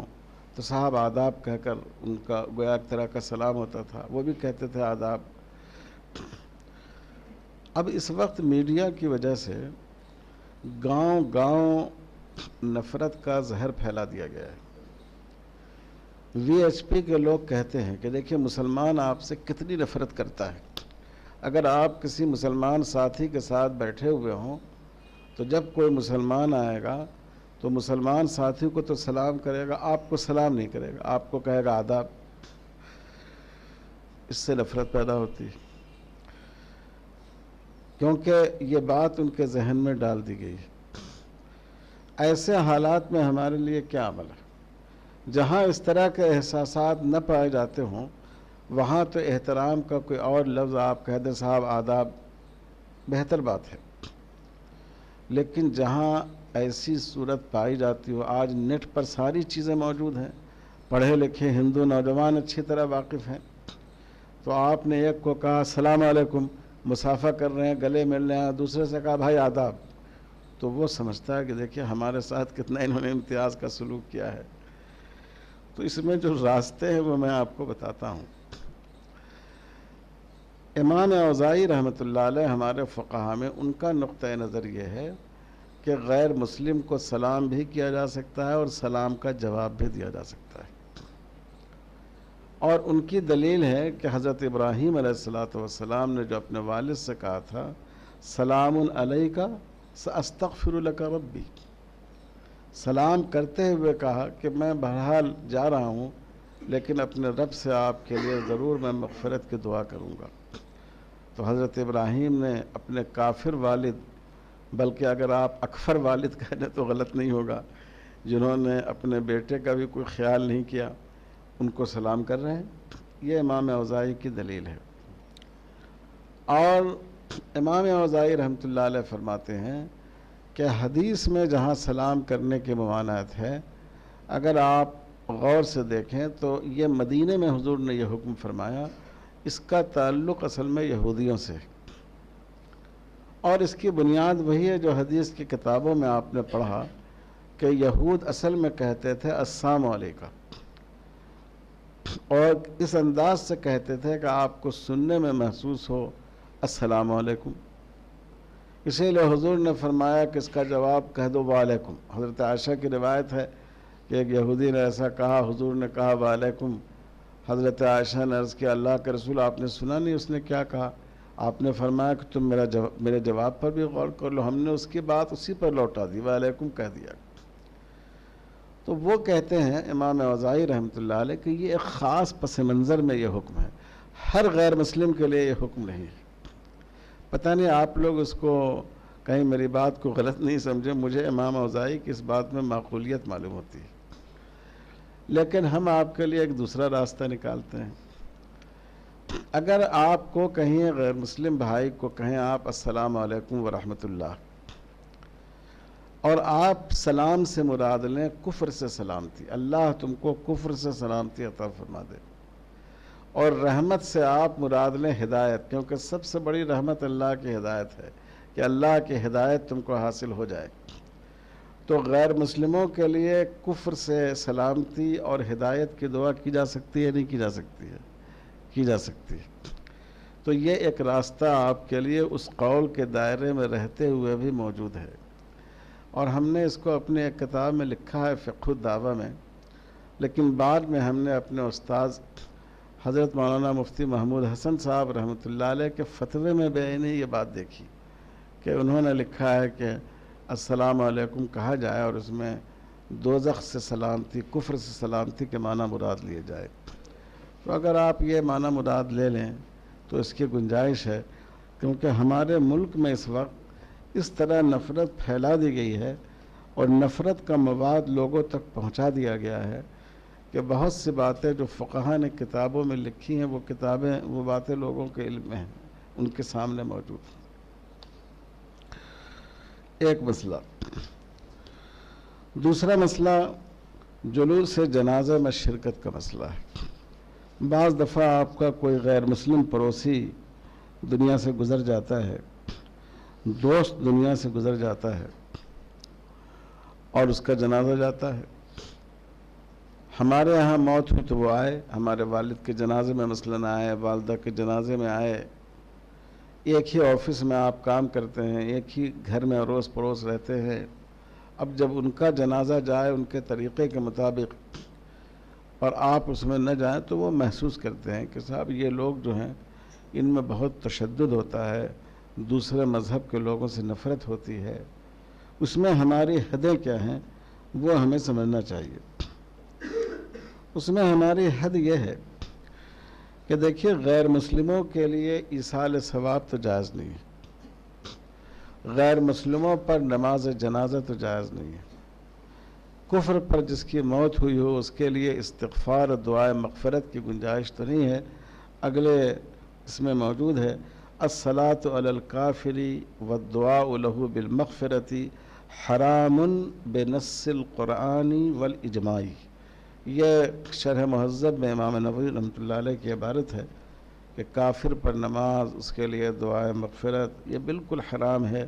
तो साहब आदाब कहकर उनका गोया एक तरह का सलाम होता था, वो भी कहते थे आदाब। अब इस वक्त मीडिया की वजह से गांव-गांव नफ़रत का जहर फैला दिया गया है। वीएचपी के लोग कहते हैं कि देखिए मुसलमान आपसे कितनी नफ़रत करता है। अगर आप किसी मुसलमान साथी के साथ बैठे हुए हों तो जब कोई मुसलमान आएगा तो मुसलमान साथी को तो सलाम करेगा, आपको सलाम नहीं करेगा, आपको कहेगा आदाब। इससे नफ़रत पैदा होती है, क्योंकि ये बात उनके जहन में डाल दी गई है। ऐसे हालात में हमारे लिए क्या अमल है? जहाँ इस तरह के एहसासात न पाए जाते हों वहाँ तो एहतराम का कोई और लफ्ज़ आप कह दें साहब आदाब, बेहतर बात है। लेकिन जहाँ ऐसी सूरत पाई जाती हो, आज नेट पर सारी चीज़ें मौजूद हैं, पढ़े लिखे हिंदू नौजवान अच्छी तरह वाकिफ़ हैं, तो आपने एक को कहा अस्सलाम वालेकुम, मुसाफा कर रहे हैं, गले मिल रहे हैं, दूसरे से कहा भाई आदाब, तो वो समझता है कि देखिए हमारे साथ कितना इन्होंने इम्तियाज़ का सलूक किया है। तो इसमें जो रास्ते हैं वो मैं आपको बताता हूँ। इमाम औज़ाई रहमतुल्लाह अलैह हमारे फ़क़हा में उनका नुक़्ता नज़र ये है कि गैर मुस्लिम को सलाम भी किया जा सकता है और सलाम का जवाब भी दिया जा सकता है। और उनकी दलील है कि हज़रत इब्राहीम अलैहिस्सलातु वस्सलाम ने जो अपने वालिद से कहा था सलामुन अलैका सअस्तग़फ़िरु लका रब्बी, सलाम करते हुए कहा कि मैं बहरहाल जा रहा हूँ लेकिन अपने रब से आपके लिए ज़रूर मैं मग़फ़िरत की दुआ करूँगा। तो हज़रत इब्राहीम ने अपने काफिर वालिद, बल्कि अगर आप अकफर वालिद कह दें तो गलत नहीं होगा, जिन्होंने अपने बेटे का भी कोई ख्याल नहीं किया, उनको सलाम कर रहे हैं। ये इमाम औज़ाई की दलील है। और इमाम औज़ाई रहमतुल्लाह अलैह फरमाते हैं कि हदीस में जहाँ सलाम करने की ममानत है, अगर आप गौर से देखें तो ये मदीने में हुजूर ने यह हुक्म फरमाया, इसका ताल्लुक़ असल में यहूदियों से है। और इसकी बुनियाद वही है जो हदीस की किताबों में आपने पढ़ा कि यहूद असल में कहते थे अस्सलामु अलैका, और इस अंदाज से कहते थे कि आपको सुनने में महसूस हो अस्सलामु अलैकुम। इसीलिए हुजूर ने फरमाया कि इसका जवाब कह दो वालेकुम। हज़रत आयशा की रिवायत है कि एक यहूदी ने ऐसा कहा, हुजूर ने कहा वालेकुम। हज़रत आयशा ने अर्ज़ किया अल्लाह के रसूल आपने सुना नहीं उसने क्या कहा? आपने फरमाया कि तुम मेरे जवाब पर भी गौर कर लो। हमने उसकी बात उसी पर लौटा दी, वालेकुम कह दिया। तो वो कहते हैं इमाम औज़ाई रहमतुल्लाह अलैह कि ये एक ख़ास पस मंज़र में ये हुक्म है, हर गैर मुस्लिम के लिए ये हुक्म नहीं है। पता नहीं आप लोग उसको कहीं मेरी बात को गलत नहीं समझे, मुझे इमाम औज़ाई की इस बात में माकूलियत मालूम होती है, लेकिन हम आपके लिए एक दूसरा रास्ता निकालते हैं। अगर आपको कहीं गैर मुस्लिम भाई को कहें आप अस्सलाम वालेकुम व रहमतुल्लाह, और आप सलाम से मुराद लें कुफ्र से सलामती, अल्लाह तुमको कुफ्र से सलामती अता फरमा दे, और रहमत से आप मुराद लें हिदायत, क्योंकि सबसे बड़ी रहमत अल्लाह की हिदायत है कि अल्लाह की हिदायत तुमको हासिल हो जाए। तो गैर मुस्लिमों के लिए कुफ्र से सलामती और हिदायत की दुआ की जा सकती है, नहीं की जा सकती है? की जा सकती है। तो ये एक रास्ता आपके लिए उस कौल के दायरे में रहते हुए भी मौजूद है, और हमने इसको अपने एक किताब में लिखा है फ़िक़्हुद दावा में, लेकिन बाद में हमने अपने उस्ताद हज़रत मौलाना मुफ्ती महमूद हसन साहब रहमतुल्लाह अलैह के फ़तवे में बेईनी ये बात देखी कि उन्होंने लिखा है कि अस्सलाम वालेकुम कहा जाए और उसमें दोज़ख से सलामती, कुफ्र से सलामती के माना मुराद लिए जाए। तो अगर आप ये माना मुराद ले लें तो इसकी गुंजाइश है, क्योंकि हमारे मुल्क में इस वक्त इस तरह नफ़रत फैला दी गई है और नफ़रत का मवाद लोगों तक पहुंचा दिया गया है कि बहुत सी बातें जो फ़क़हा ने किताबों में लिखी हैं वो बातें लोगों के इल्म में हैं, उनके सामने मौजूद हैं। एक मसला। दूसरा मसला जुलूस जनाज़ा में शिरकत का मसला है। बाज़ दफ़ा आपका कोई गैर मुस्लिम पड़ोसी दुनिया से गुज़र जाता है, दोस्त दुनिया से गुजर जाता है और उसका जनाजा जाता है। हमारे यहाँ मौत हुई तो वो आए, हमारे वालिद के जनाजे में मसलन आए, वालदा के जनाजे में आए। एक ही ऑफिस में आप काम करते हैं, एक ही घर में अड़ोस पड़ोस रहते हैं। अब जब उनका जनाजा जाए उनके तरीक़े के मुताबिक और आप उसमें न जाएं तो वो महसूस करते हैं कि साहब ये लोग जो हैं इनमें बहुत तशद्दुद होता है, दूसरे मज़हब के लोगों से नफ़रत होती है। उसमें हमारी हदें क्या हैं वो हमें समझना चाहिए। उसमें हमारी हद ये है कि देखिए, गैर मुस्लिमों के लिए ईसाल सवाब तो जायज़ नहीं है, गैर मुस्लिमों पर नमाज जनाजा तो जायज़ नहीं है। कुफ्र पर जिसकी मौत हुई हो उसके लिए इस्तिग़फ़ार दुआ मग़फ़िरत की गुंजाइश तो नहीं है। अगले इसमें मौजूद है, अस्सलातु अलल काफ़िरी वद्दुआउ लहू बिल मग़फ़िरति हरामुन बिनस्सिल क़ुरआनी वल इजमाई। ये शरह मुहज़्ज़ब में इमाम नववी रहमतुल्लाह अलैह की इबारत है कि काफिर पर नमाज, उसके लिए दुआ मग़फ़िरत, ये बिल्कुल हराम है।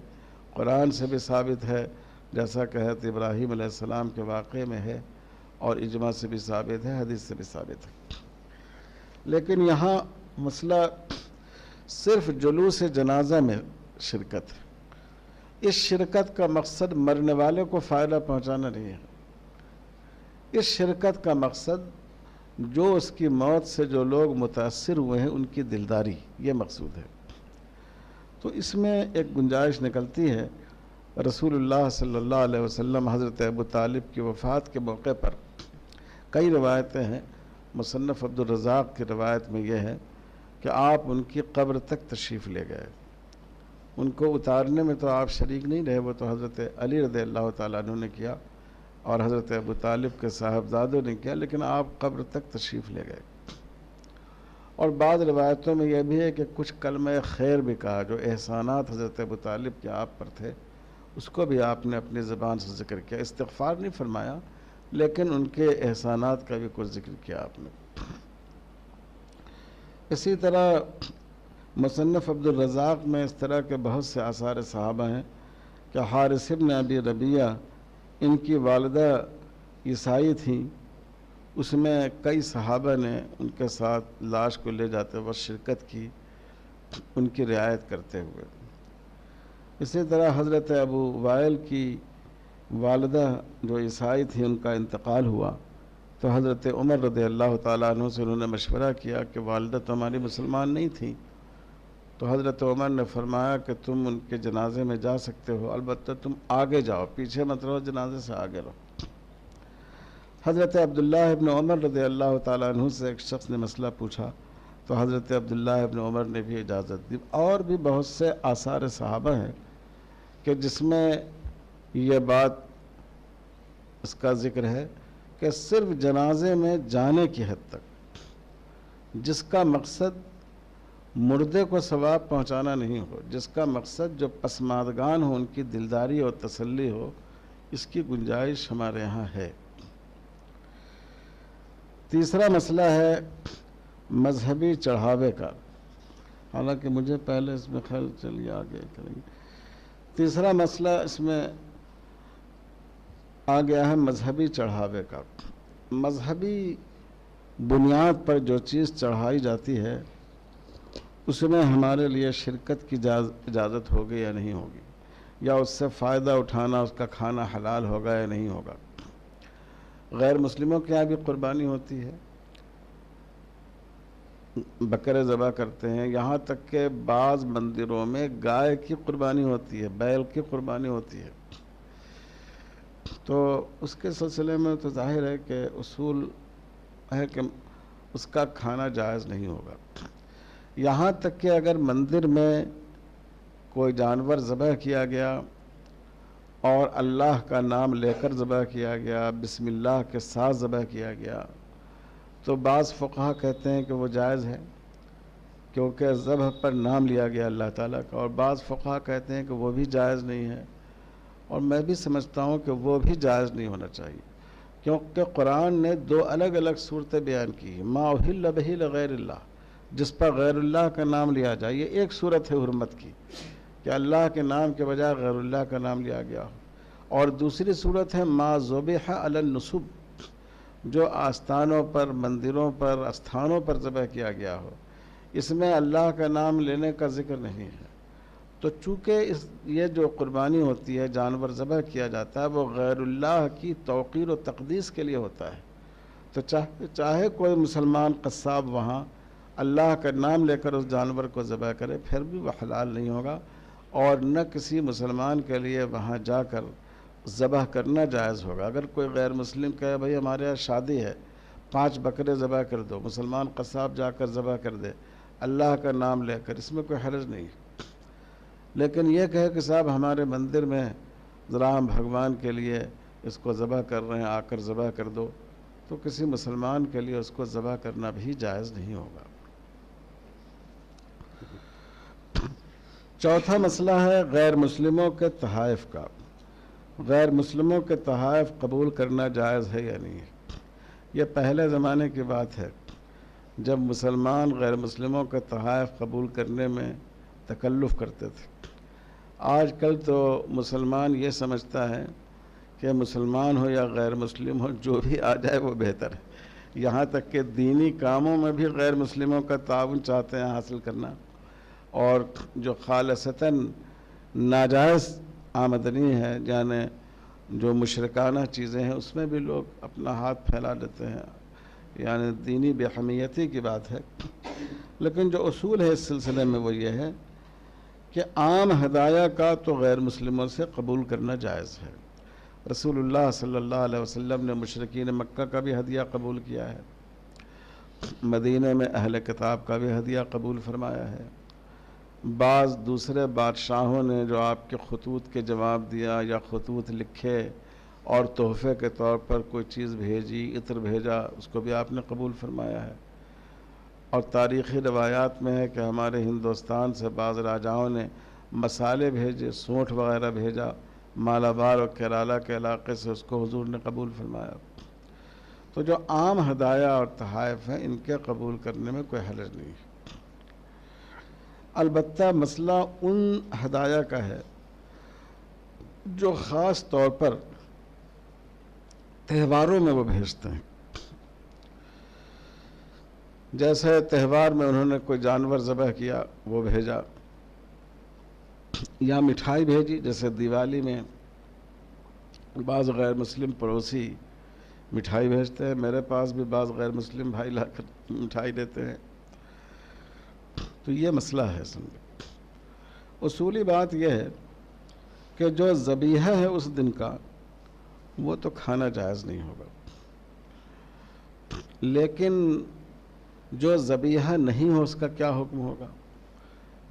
कुरान से भी साबित है, जैसा कि हज़रत इब्राहीम अलैहिस्सलाम के वाक़े में है, और इजमा से भी साबित है, हदीस से भी साबित है। लेकिन यहाँ मसला सिर्फ जुलूस जनाजा में शिरकत है। इस शिरकत का मकसद मरने वाले को फ़ायदा पहुँचाना नहीं है। इस शिरकत का मकसद जो उसकी मौत से जो लोग मुतासिर हुए हैं उनकी दिलदारी, ये मकसूद है। तो इसमें एक गुंजाइश निकलती है। रसूलुल्लाह सल्लल्लाहु अलैहि वसल्लम हज़रत अबू तालिब की वफ़ात के मौके पर कई रवायतें हैं। मुसन्नफ़ अब्दुर रज़ाक़ की रवायत में यह है कि आप उनकी कब्र तक तशरीफ़ ले गए। उनको उतारने में तो आप शरीक नहीं रहे, वो तो हज़रत अली रज़ियल्लाहु ताला अन्हु ने किया और हज़रत अबू तालिब के साहबजादों ने किया, लेकिन आप कब्र तक तशरीफ़ ले गए। और बाद रिवायतों में यह भी है कि कुछ कलमे खैर भी कहा, जो एहसानात हज़रत अबू तालिब के आप पर थे उसको भी आपने अपनी ज़बान से ज़िक्र किया। इस्तिग़फ़ार नहीं फरमाया, लेकिन उनके एहसानात का भी कुछ ज़िक्र किया आपने। इसी तरह मुसन्नफ़ अब्दुर रज़ाक़ में इस तरह के बहुत से आसार सहाबा हैं कि हारिस इब्न अबी रबिया, इनकी वालिदा ईसाई थीं, उसमें कई सहाबा ने उनके साथ लाश को ले जाते वक्त शिरकत की, उनकी रियायत करते हुए। इसी तरह हज़रत अबू वाइल की वालिदा जो ईसाई थी, उनका इंतकाल हुआ तो हज़रत उमर रज़ियल्लाहु ताला अन्हु से उन्होंने मशवरा किया कि वालिदा तो हमारी मुसलमान नहीं थी। तो हज़रत उमर ने फरमाया कि तुम उनके जनाजे में जा सकते हो, अलबत्ता तुम आगे जाओ, पीछे मत रहो, जनाजे से आगे रहो। हज़रत अब्दुल्लाह इब्न उमर रज़ियल्लाहु ताला अन्हु से एक शख्स ने मसला पूछा तो हज़रत अब्दुल्लाह इब्न उमर ने भी इजाज़त दी। और भी बहुत से आसार सहाबा हैं कि जिसमें यह बात, इसका ज़िक्र है कि सिर्फ जनाजे में जाने की हद तक, जिसका मकसद मुर्दे को सवाब पहुंचाना नहीं हो, जिसका मकसद जो पसमादगान हो उनकी दिलदारी और तसल्ली हो, इसकी गुंजाइश हमारे यहाँ है। तीसरा मसला है मजहबी चढ़ावे का, हालांकि मुझे पहले इसमें ख्याल, चलिए आगे करेंगे। तीसरा मसला इसमें आ गया है मजहबी चढ़ावे का। मजहबी बुनियाद पर जो चीज़ चढ़ाई जाती है उसमें हमारे लिए शिरकत की इजाज़त होगी या नहीं होगी, या उससे फ़ायदा उठाना, उसका खाना हलाल होगा या नहीं होगा। गैर मुस्लिमों के यहाँ भी कुर्बानी होती है, बकरे ज़बह करते हैं, यहाँ तक के बाज़ मंदिरों में गाय की कुर्बानी होती है, बैल की कुर्बानी होती है। तो उसके सिलसिले में तो जाहिर है कि उसूल है कि उसका खाना जायज़ नहीं होगा। यहाँ तक कि अगर मंदिर में कोई जानवर ज़बह किया गया और अल्लाह का नाम लेकर ज़बह किया गया, बिस्मिल्लाह के साथ ज़बह किया गया, तो बाज़ फ़ुक़हा कहते हैं कि वो जायज़ है क्योंकि ज़बह पर नाम लिया गया अल्लाह ताला का, और बाज़ फ़ुक़हा कहते हैं कि वो भी जायज़ नहीं है। और मैं भी समझता हूँ कि वो भी जायज़ नहीं होना चाहिए, क्योंकि कुरान ने दो अलग अलग सूरतें बयान की हैं। मा उहिल्ल बिही लिग़ैरिल्लाह, जिस पर गैरुल्लाह का नाम लिया जाए, ये एक सूरत है हुर्मत की। कि अल्लाह के नाम के बजाय गैरुल्लाह का नाम लिया गया हो। और दूसरी सूरत है मा ज़ुबिह अलल नुसुब, जो आस्थानों पर, मंदिरों पर, आस्थानों पर ज़बह किया गया हो, इसमें अल्लाह का नाम लेने का जिक्र नहीं है। तो चूँकि ये जो कुर्बानी होती है, जानवर ज़बह किया जाता है, वो गैरुल्लाह की तौक़ीर और तक़दीस के लिए होता है। तो चाहे कोई मुसलमान क़स्साब वहाँ अल्लाह का नाम लेकर उस जानवर को ज़बह करे, फिर भी वह हलाल नहीं होगा, और न किसी मुसलमान के लिए वहाँ जाकर ज़बह करना जायज़ होगा। अगर कोई गैर मुस्लिम कहे भाई हमारे यहाँ शादी है, 5 बकरे ज़बह कर दो, मुसलमान क़स्साब जाकर ज़बह कर दे अल्लाह का नाम लेकर, इसमें कोई हर्ज नहीं। लेकिन यह कहे कि साहब हमारे मंदिर में ज़रा हम भगवान के लिए इसको ज़बह कर रहे हैं, आकर ज़बह कर दो, तो किसी मुसलमान के लिए उसको ज़बह करना भी जायज़ नहीं होगा। चौथा मसला है गैर मुस्लिमों के तहाइफ का। गैर मुस्लिमों के तहाइफ कबूल करना जायज़ है या नहीं है। यह पहले ज़माने की बात है जब मुसलमान गैर मुस्लिमों के तहाइफ कबूल करने में तकल्लुफ़ करते थे। आजकल तो मुसलमान ये समझता है कि मुसलमान हो या गैर मुस्लिम हो, जो भी आ जाए वो बेहतर है। यहाँ तक कि दीनी कामों में भी गैर मुस्लिमों का ताउन चाहते हैं हासिल करना, और जो खालिसतन नाजायज़ आमदनी है, यानी जो मुशरकाना चीज़ें हैं, उसमें भी लोग अपना हाथ फैला देते हैं। यानी दीनी बेहमियती की बात है। लेकिन जो उसूल है इस सिलसिले में वो ये है कि आम हदाया का तो गैर मुस्लिमों से कबूल करना जायज़ है। रसूलुल्लाह सल्लल्लाहु अलैहि वसल्लम ने मुशरिकीन मक्का का भी हदिया कबूल किया है, मदीने में अहले किताब का भी हदिया कबूल फरमाया है। बाज़ दूसरे बादशाहों ने जो आपके खतूत के जवाब दिया या खतूत लिखे और तोहफ़े के तौर पर कोई चीज़ भेजी, इत्र भेजा, उसको भी आपने कबूल फरमाया है। और तारीख़ी रवायात में है कि हमारे हिंदुस्तान से बाज़ राजाओं ने मसाले भेजे, सौंठ वग़ैरह भेजा, मालाबार और केरला के इलाक़े से, उसको हुजूर ने कबूल फरमाया। तो जो आम हदाया और तहाइफ हैं, इनके कबूल करने में कोई हर्ज नहीं है। अलबत्ता मसला उन हदाया का है जो ख़ास तौर पर त्योहारों में वो भेजते हैं। जैसे त्यौहार में उन्होंने कोई जानवर ज़बह किया, वो भेजा, या मिठाई भेजी। जैसे दिवाली में बाज़ गैर मुस्लिम पड़ोसी मिठाई भेजते हैं, मेरे पास भी बाज़ गैर मुस्लिम भाई लाकर मिठाई देते हैं। तो ये मसला है। समझो उसूली बात यह है कि जो ज़बीहा है उस दिन का, वो तो खाना जायज़ नहीं होगा। लेकिन जो ज़बीहा नहीं हो उसका क्या हुक्म होगा।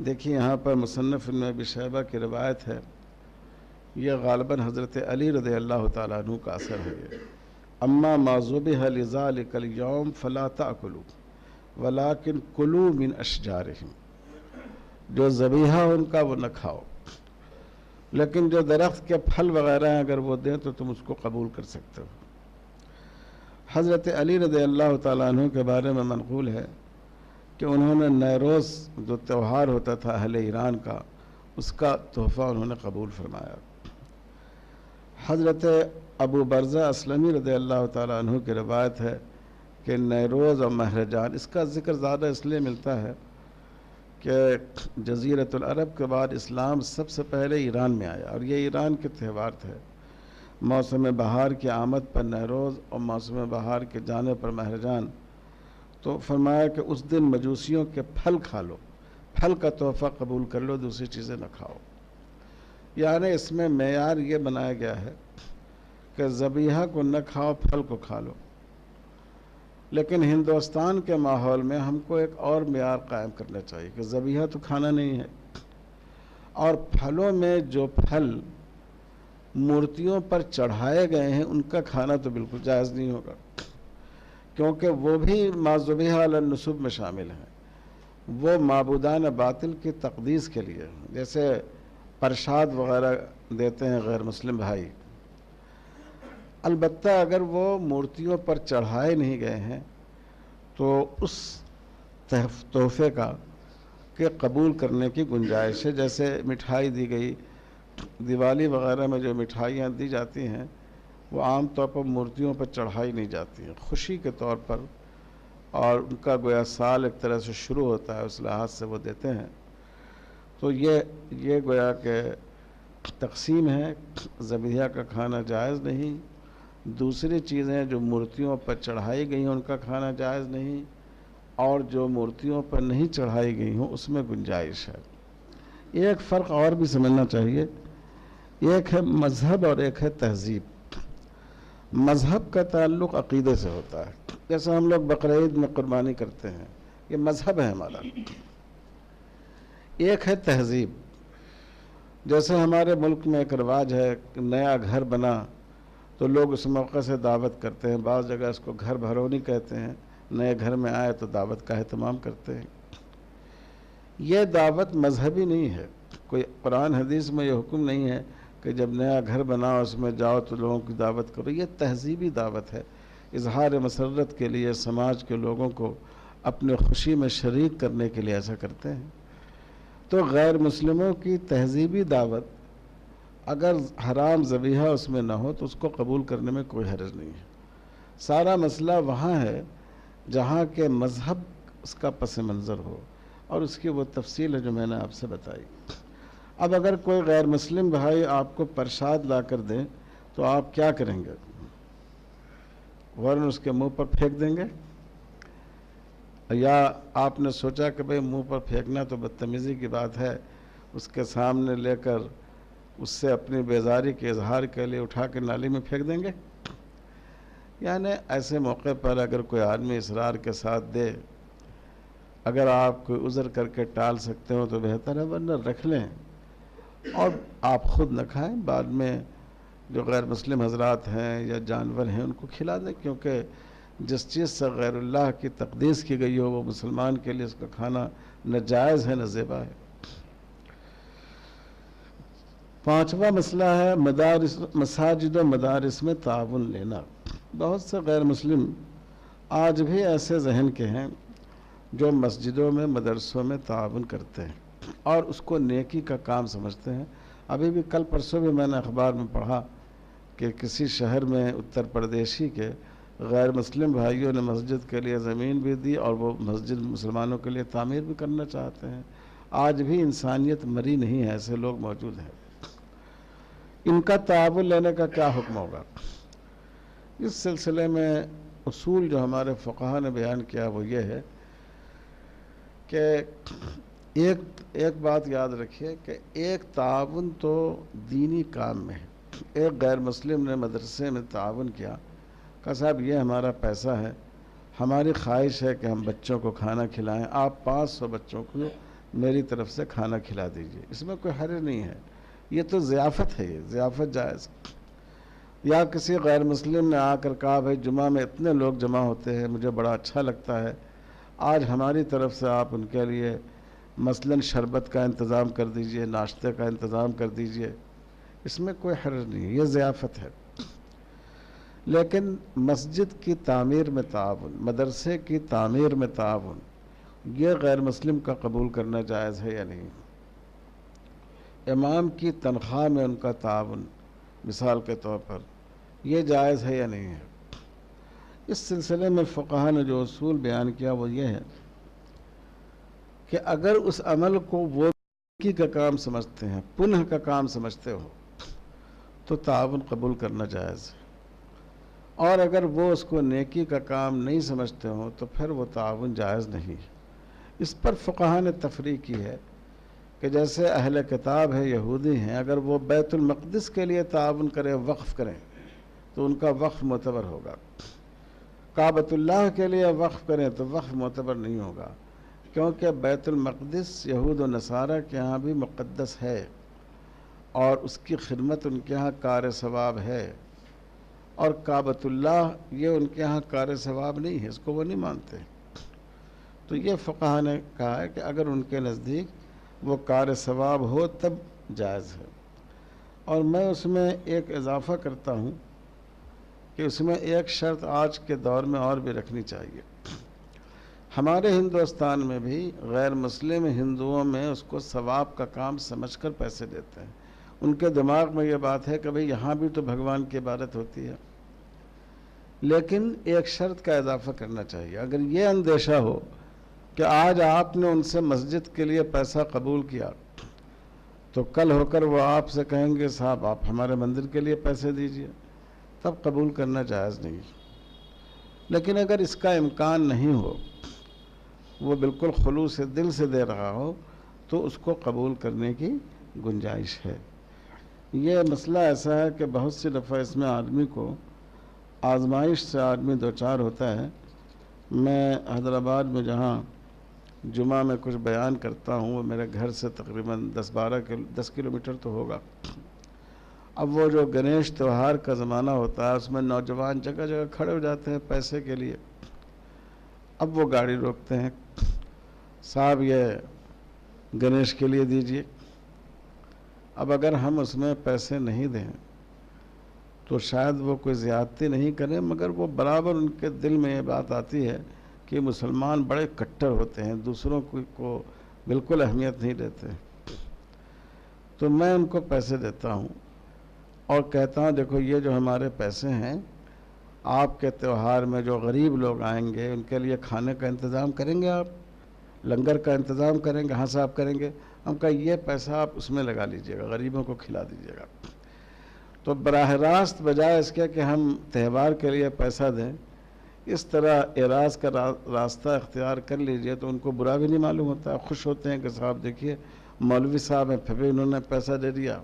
देखिए यहाँ पर मुसन्नफ़ इब्न अबी शैबा की रिवायत है, यह गालिबन हज़रत अली रज़ियल्लाहु ताला अन्हु का असर है। ये अम्मा मा ज़ुबिहा लिज़ालिकल यौम फ़ला ताकुलू वलाकिन कुलू मिन अशजारिहिम, जो ज़बीहा उनका वो न खाओ, लेकिन जो दरख्त के फल वग़ैरह हैं अगर वो दें तो तुम उसको कबूल कर सकते हो। हज़रत अली रज़ियल्लाहु ताला अन्हु के बारे में मनक़ूल है कि उन्होंने नैरोज़ जो त्यौहार होता था अहले ईरान का, उसका तोहफ़ा उन्होंने कबूल फरमाया। हज़रत अबू बरज़ा असलमी रज़ियल्लाहु ताला अन्हु की रवायत है कि नैरोज़ और महरजान, इसका ज़िक्र ज़्यादा इसलिए मिलता है कि जज़ीरतुल अरब के बाद इस्लाम सबसे पहले ईरान में आया, और ये ईरान के त्यौहार थे। मौसम बहार की आमद पर नैरोज़ और मौसम बहार के जाने पर महरजान। तो फरमाया कि उस दिन मजूसियों के फल खा लो, फल का तोहफ़ा कबूल कर लो, दूसरी चीज़ें न खाओ। यानी इसमें मेयार ये बनाया गया है कि ज़बीहा को न खाओ, फल को खा लो। लेकिन हिंदुस्तान के माहौल में हमको एक और मेयार कायम करना चाहिए कि ज़बीहा तो खाना नहीं है, और फलों में जो फल मूर्तियों पर चढ़ाए गए हैं उनका खाना तो बिल्कुल जायज़ नहीं होगा, क्योंकि वो भी माज़ुबिहा अला नुसुब में शामिल हैं। वो माबूदान बातिल की तक़दीस के लिए, जैसे प्रसाद वग़ैरह देते हैं गैर मुस्लिम भाई, अलबत्ता अगर वो मूर्तियों पर चढ़ाए नहीं गए हैं तो उस तोहफ़े का के कबूल करने की गुंजाइश है। जैसे मिठाई दी गई, दिवाली वगैरह में जो मिठाइयाँ दी जाती हैं वो आम तौर पर मूर्तियों पर चढ़ाई नहीं जाती हैं, खुशी के तौर पर, और उनका गोया साल एक तरह से शुरू होता है, उस लिहाज से वो देते हैं। तो ये गोया के तकसीम है। ज़बीहा का खाना जायज़ नहीं। दूसरी चीज़ें जो मूर्तियों पर चढ़ाई गई हैं उनका खाना जायज़ नहीं, और जो मूर्तियों पर नहीं चढ़ाई गई हों उसमें गुंजाइश है। एक फ़र्क और भी समझना चाहिए, एक है मज़हब और एक है तहज़ीब। मज़हब का ताल्लुक़ अक़ीदे से होता है। जैसे हम लोग बकरीद में कुर्बानी करते हैं, ये मज़हब है हमारा। एक है तहज़ीब। जैसे हमारे मुल्क में एक रिवाज है, नया घर बना तो लोग उस मौके से दावत करते हैं। बाज़ जगह इसको घर भरौनी कहते हैं। नए घर में आए तो दावत का एहतमाम करते हैं। यह दावत मजहबी नहीं है। कोई कुरान हदीस में यह हुक्म नहीं है कि जब नया घर बनाओ उसमें जाओ तो लोगों की दावत करो। यह तहजीबी दावत है, इजहार मसरत के लिए, समाज के लोगों को अपने खुशी में शरीक करने के लिए ऐसा करते हैं। तो गैर मुस्लिमों की तहजीबी दावत अगर हराम ज़बीहा उसमें ना हो तो उसको कबूल करने में कोई हर्ज नहीं है। सारा मसला वहाँ है जहाँ के मज़हब उसका पस मंज़र हो, और उसकी वो तफसील है जो मैंने आपसे बताई। अब अगर कोई गैर मुस्लिम भाई आपको प्रसाद ला कर दें तो आप क्या करेंगे? वरन उसके मुंह पर फेंक देंगे, या आपने सोचा कि भाई मुंह पर फेंकना तो बदतमीज़ी की बात है, उसके सामने लेकर उससे अपनी बेजारी के इजहार के लिए उठा के नाली में फेंक देंगे? यानी ऐसे मौके पर अगर कोई आदमी इसरार के साथ दे, अगर आप कोई उज़र करके टाल सकते हो तो बेहतर है, वरना रख लें और आप ख़ुद न खाएं, बाद में जो गैर मुस्लिम हजरात हैं या जानवर हैं उनको खिला दें। क्योंकि जिस चीज़ से गैरुल्लाह की तक़दीस की गई हो वो मुसलमान के लिए उसका खाना न जायज़ है न ज़ेबा है। पांचवा मसला है मसाजिद व मदारिस में ताउन लेना। बहुत से गैर मुस्लिम आज भी ऐसे जहन के हैं जो मस्जिदों में, मदरसों में ताउन करते हैं और उसको नेकी का काम समझते हैं। अभी भी कल परसों भी मैंने अखबार में पढ़ा कि किसी शहर में उत्तर प्रदेशी के गैर मुस्लिम भाइयों ने मस्जिद के लिए ज़मीन भी दी और वो मस्जिद मुसलमानों के लिए तामीर भी करना चाहते हैं। आज भी इंसानियत मरी नहीं है, ऐसे लोग मौजूद हैं। इनका ताउन लेने का क्या हुक्म होगा? इस सिलसिले में उसूल जो हमारे फ़ुक़हा ने बयान किया वो ये है कि एक बात याद रखिए कि एक ताउन तो दीनी काम में है। एक गैर मुस्लिम ने मदरसे में ताउन किया, कहा साहब ये हमारा पैसा है, हमारी ख्वाहिश है कि हम बच्चों को खाना खिलाएं, आप 500 बच्चों को मेरी तरफ से खाना खिला दीजिए। इसमें कोई हर्ज नहीं है, ये तो ज़ियाफ़त है, ये ज़ियाफ़त जायज़। या किसी गैर मुस्लिम ने आकर कहा भाई जुमा में इतने लोग जमा होते हैं, मुझे बड़ा अच्छा लगता है, आज हमारी तरफ से आप उनके लिए मसलन शरबत का इंतज़ाम कर दीजिए, नाश्ते का इंतज़ाम कर दीजिए। इसमें कोई हर्ज नहीं है, ये ज़ियाफ़त है। लेकिन मस्जिद की तामीर में ताउन, मदरसे की तामीर में ताउन, ये गैर मुस्लिम का कबूल करना जायज़ है या नहीं? इमाम की तनख्वाह में उनका ताउन मिसाल के तौर पर, ये जायज़ है या नहीं है? इस सिलसिले में फ़ुक़हा ने जो उसूल बयान किया वो ये है कि अगर उस अमल को वो नेकी का काम समझते हैं, पुण्य का काम समझते हो, तो ताउन कबूल करना जायज़ है, और अगर वो उसको नेकी का काम नहीं समझते हो तो फिर वो ताउन जायज़ नहीं है। इस पर फ़ुक़हा ने तफरीक़ की है कि जैसे अहले किताब है, यहूदी हैं, अगर वो बैतुल मक़दिस के लिए ताउन करें, वक़्फ़ करें, तो उनका वक़्फ़ मोतबर होगा। काबतुल्लाह के लिए वक़्फ़ करें तो वक़्फ़ मोतबर नहीं होगा, क्योंकि बैतुल मक़दिस यहूद और नसारा के यहाँ भी मुक़द्दस है और उसकी खिदमत उनके यहाँ कार सवाब है, और काबतुल्लाह ये उनके यहाँ कार सवाब नहीं है, इसको वो नहीं मानते। तो ये फ़ुक़हा ने कहा है कि अगर उनके नज़दीक वो कार सवाब हो तब जायज़ है। और मैं उसमें एक इजाफ़ा करता हूँ कि उसमें एक शर्त आज के दौर में और भी रखनी चाहिए हमारे हिंदुस्तान में भी गैर मुस्लिम हिंदुओं में उसको सवाब का काम समझकर पैसे देते हैं। उनके दिमाग में ये बात है कि भाई यहाँ भी तो भगवान की इबादत होती है। लेकिन एक शर्त का इजाफा करना चाहिए। अगर ये अंदेशा हो कि आज आपने उनसे मस्जिद के लिए पैसा कबूल किया तो कल होकर वो आपसे कहेंगे साहब आप हमारे मंदिर के लिए पैसे दीजिए, तब कबूल करना जायज़ नहीं। लेकिन अगर इसका इम्कान नहीं हो, वो बिल्कुल खुलूस से दिल से दे रहा हो, तो उसको कबूल करने की गुंजाइश है। ये मसला ऐसा है कि बहुत सी दफ़ा इसमें आदमी को आजमाइश से आदमी दो चार होता है। मैं हैदराबाद में जहाँ जुमा में कुछ बयान करता हूँ, वो मेरे घर से तकरीबन 10 किलोमीटर तो होगा। अब वो जो गणेश त्यौहार का ज़माना होता है, उसमें नौजवान जगह जगह खड़े हो जाते हैं पैसे के लिए। अब वो गाड़ी रोकते हैं, साहब ये गणेश के लिए दीजिए। अब अगर हम उसमें पैसे नहीं दें तो शायद वो कोई ज़्यादती नहीं करें, मगर वो बराबर उनके दिल में ये बात आती है कि मुसलमान बड़े कट्टर होते हैं, दूसरों को बिल्कुल अहमियत नहीं देते। तो मैं उनको पैसे देता हूँ और कहता हूँ देखो ये जो हमारे पैसे हैं, आपके त्यौहार में जो गरीब लोग आएंगे उनके लिए खाने का इंतज़ाम करेंगे, आप लंगर का इंतज़ाम करेंगे? हाँ साहब करेंगे। हम कहा ये पैसा आप उसमें लगा लीजिएगा, गरीबों को खिला दीजिएगा। तो बराह रास्त बजाय इसके कि हम त्यौहार के लिए पैसा दें, इस तरह एराज का रास्ता इख्तियार कर लीजिए तो उनको बुरा भी नहीं मालूम होता, खुश होते हैं कि साहब देखिए मौलवी साहब हैं, फिर भी उन्होंने पैसा दे दिया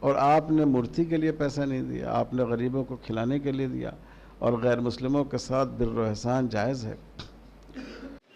और आपने मूर्ति के लिए पैसा नहीं दिया, आपने गरीबों को खिलाने के लिए दिया। और गैर मुस्लिमों के साथ बिर्र एहसान जायज़ है।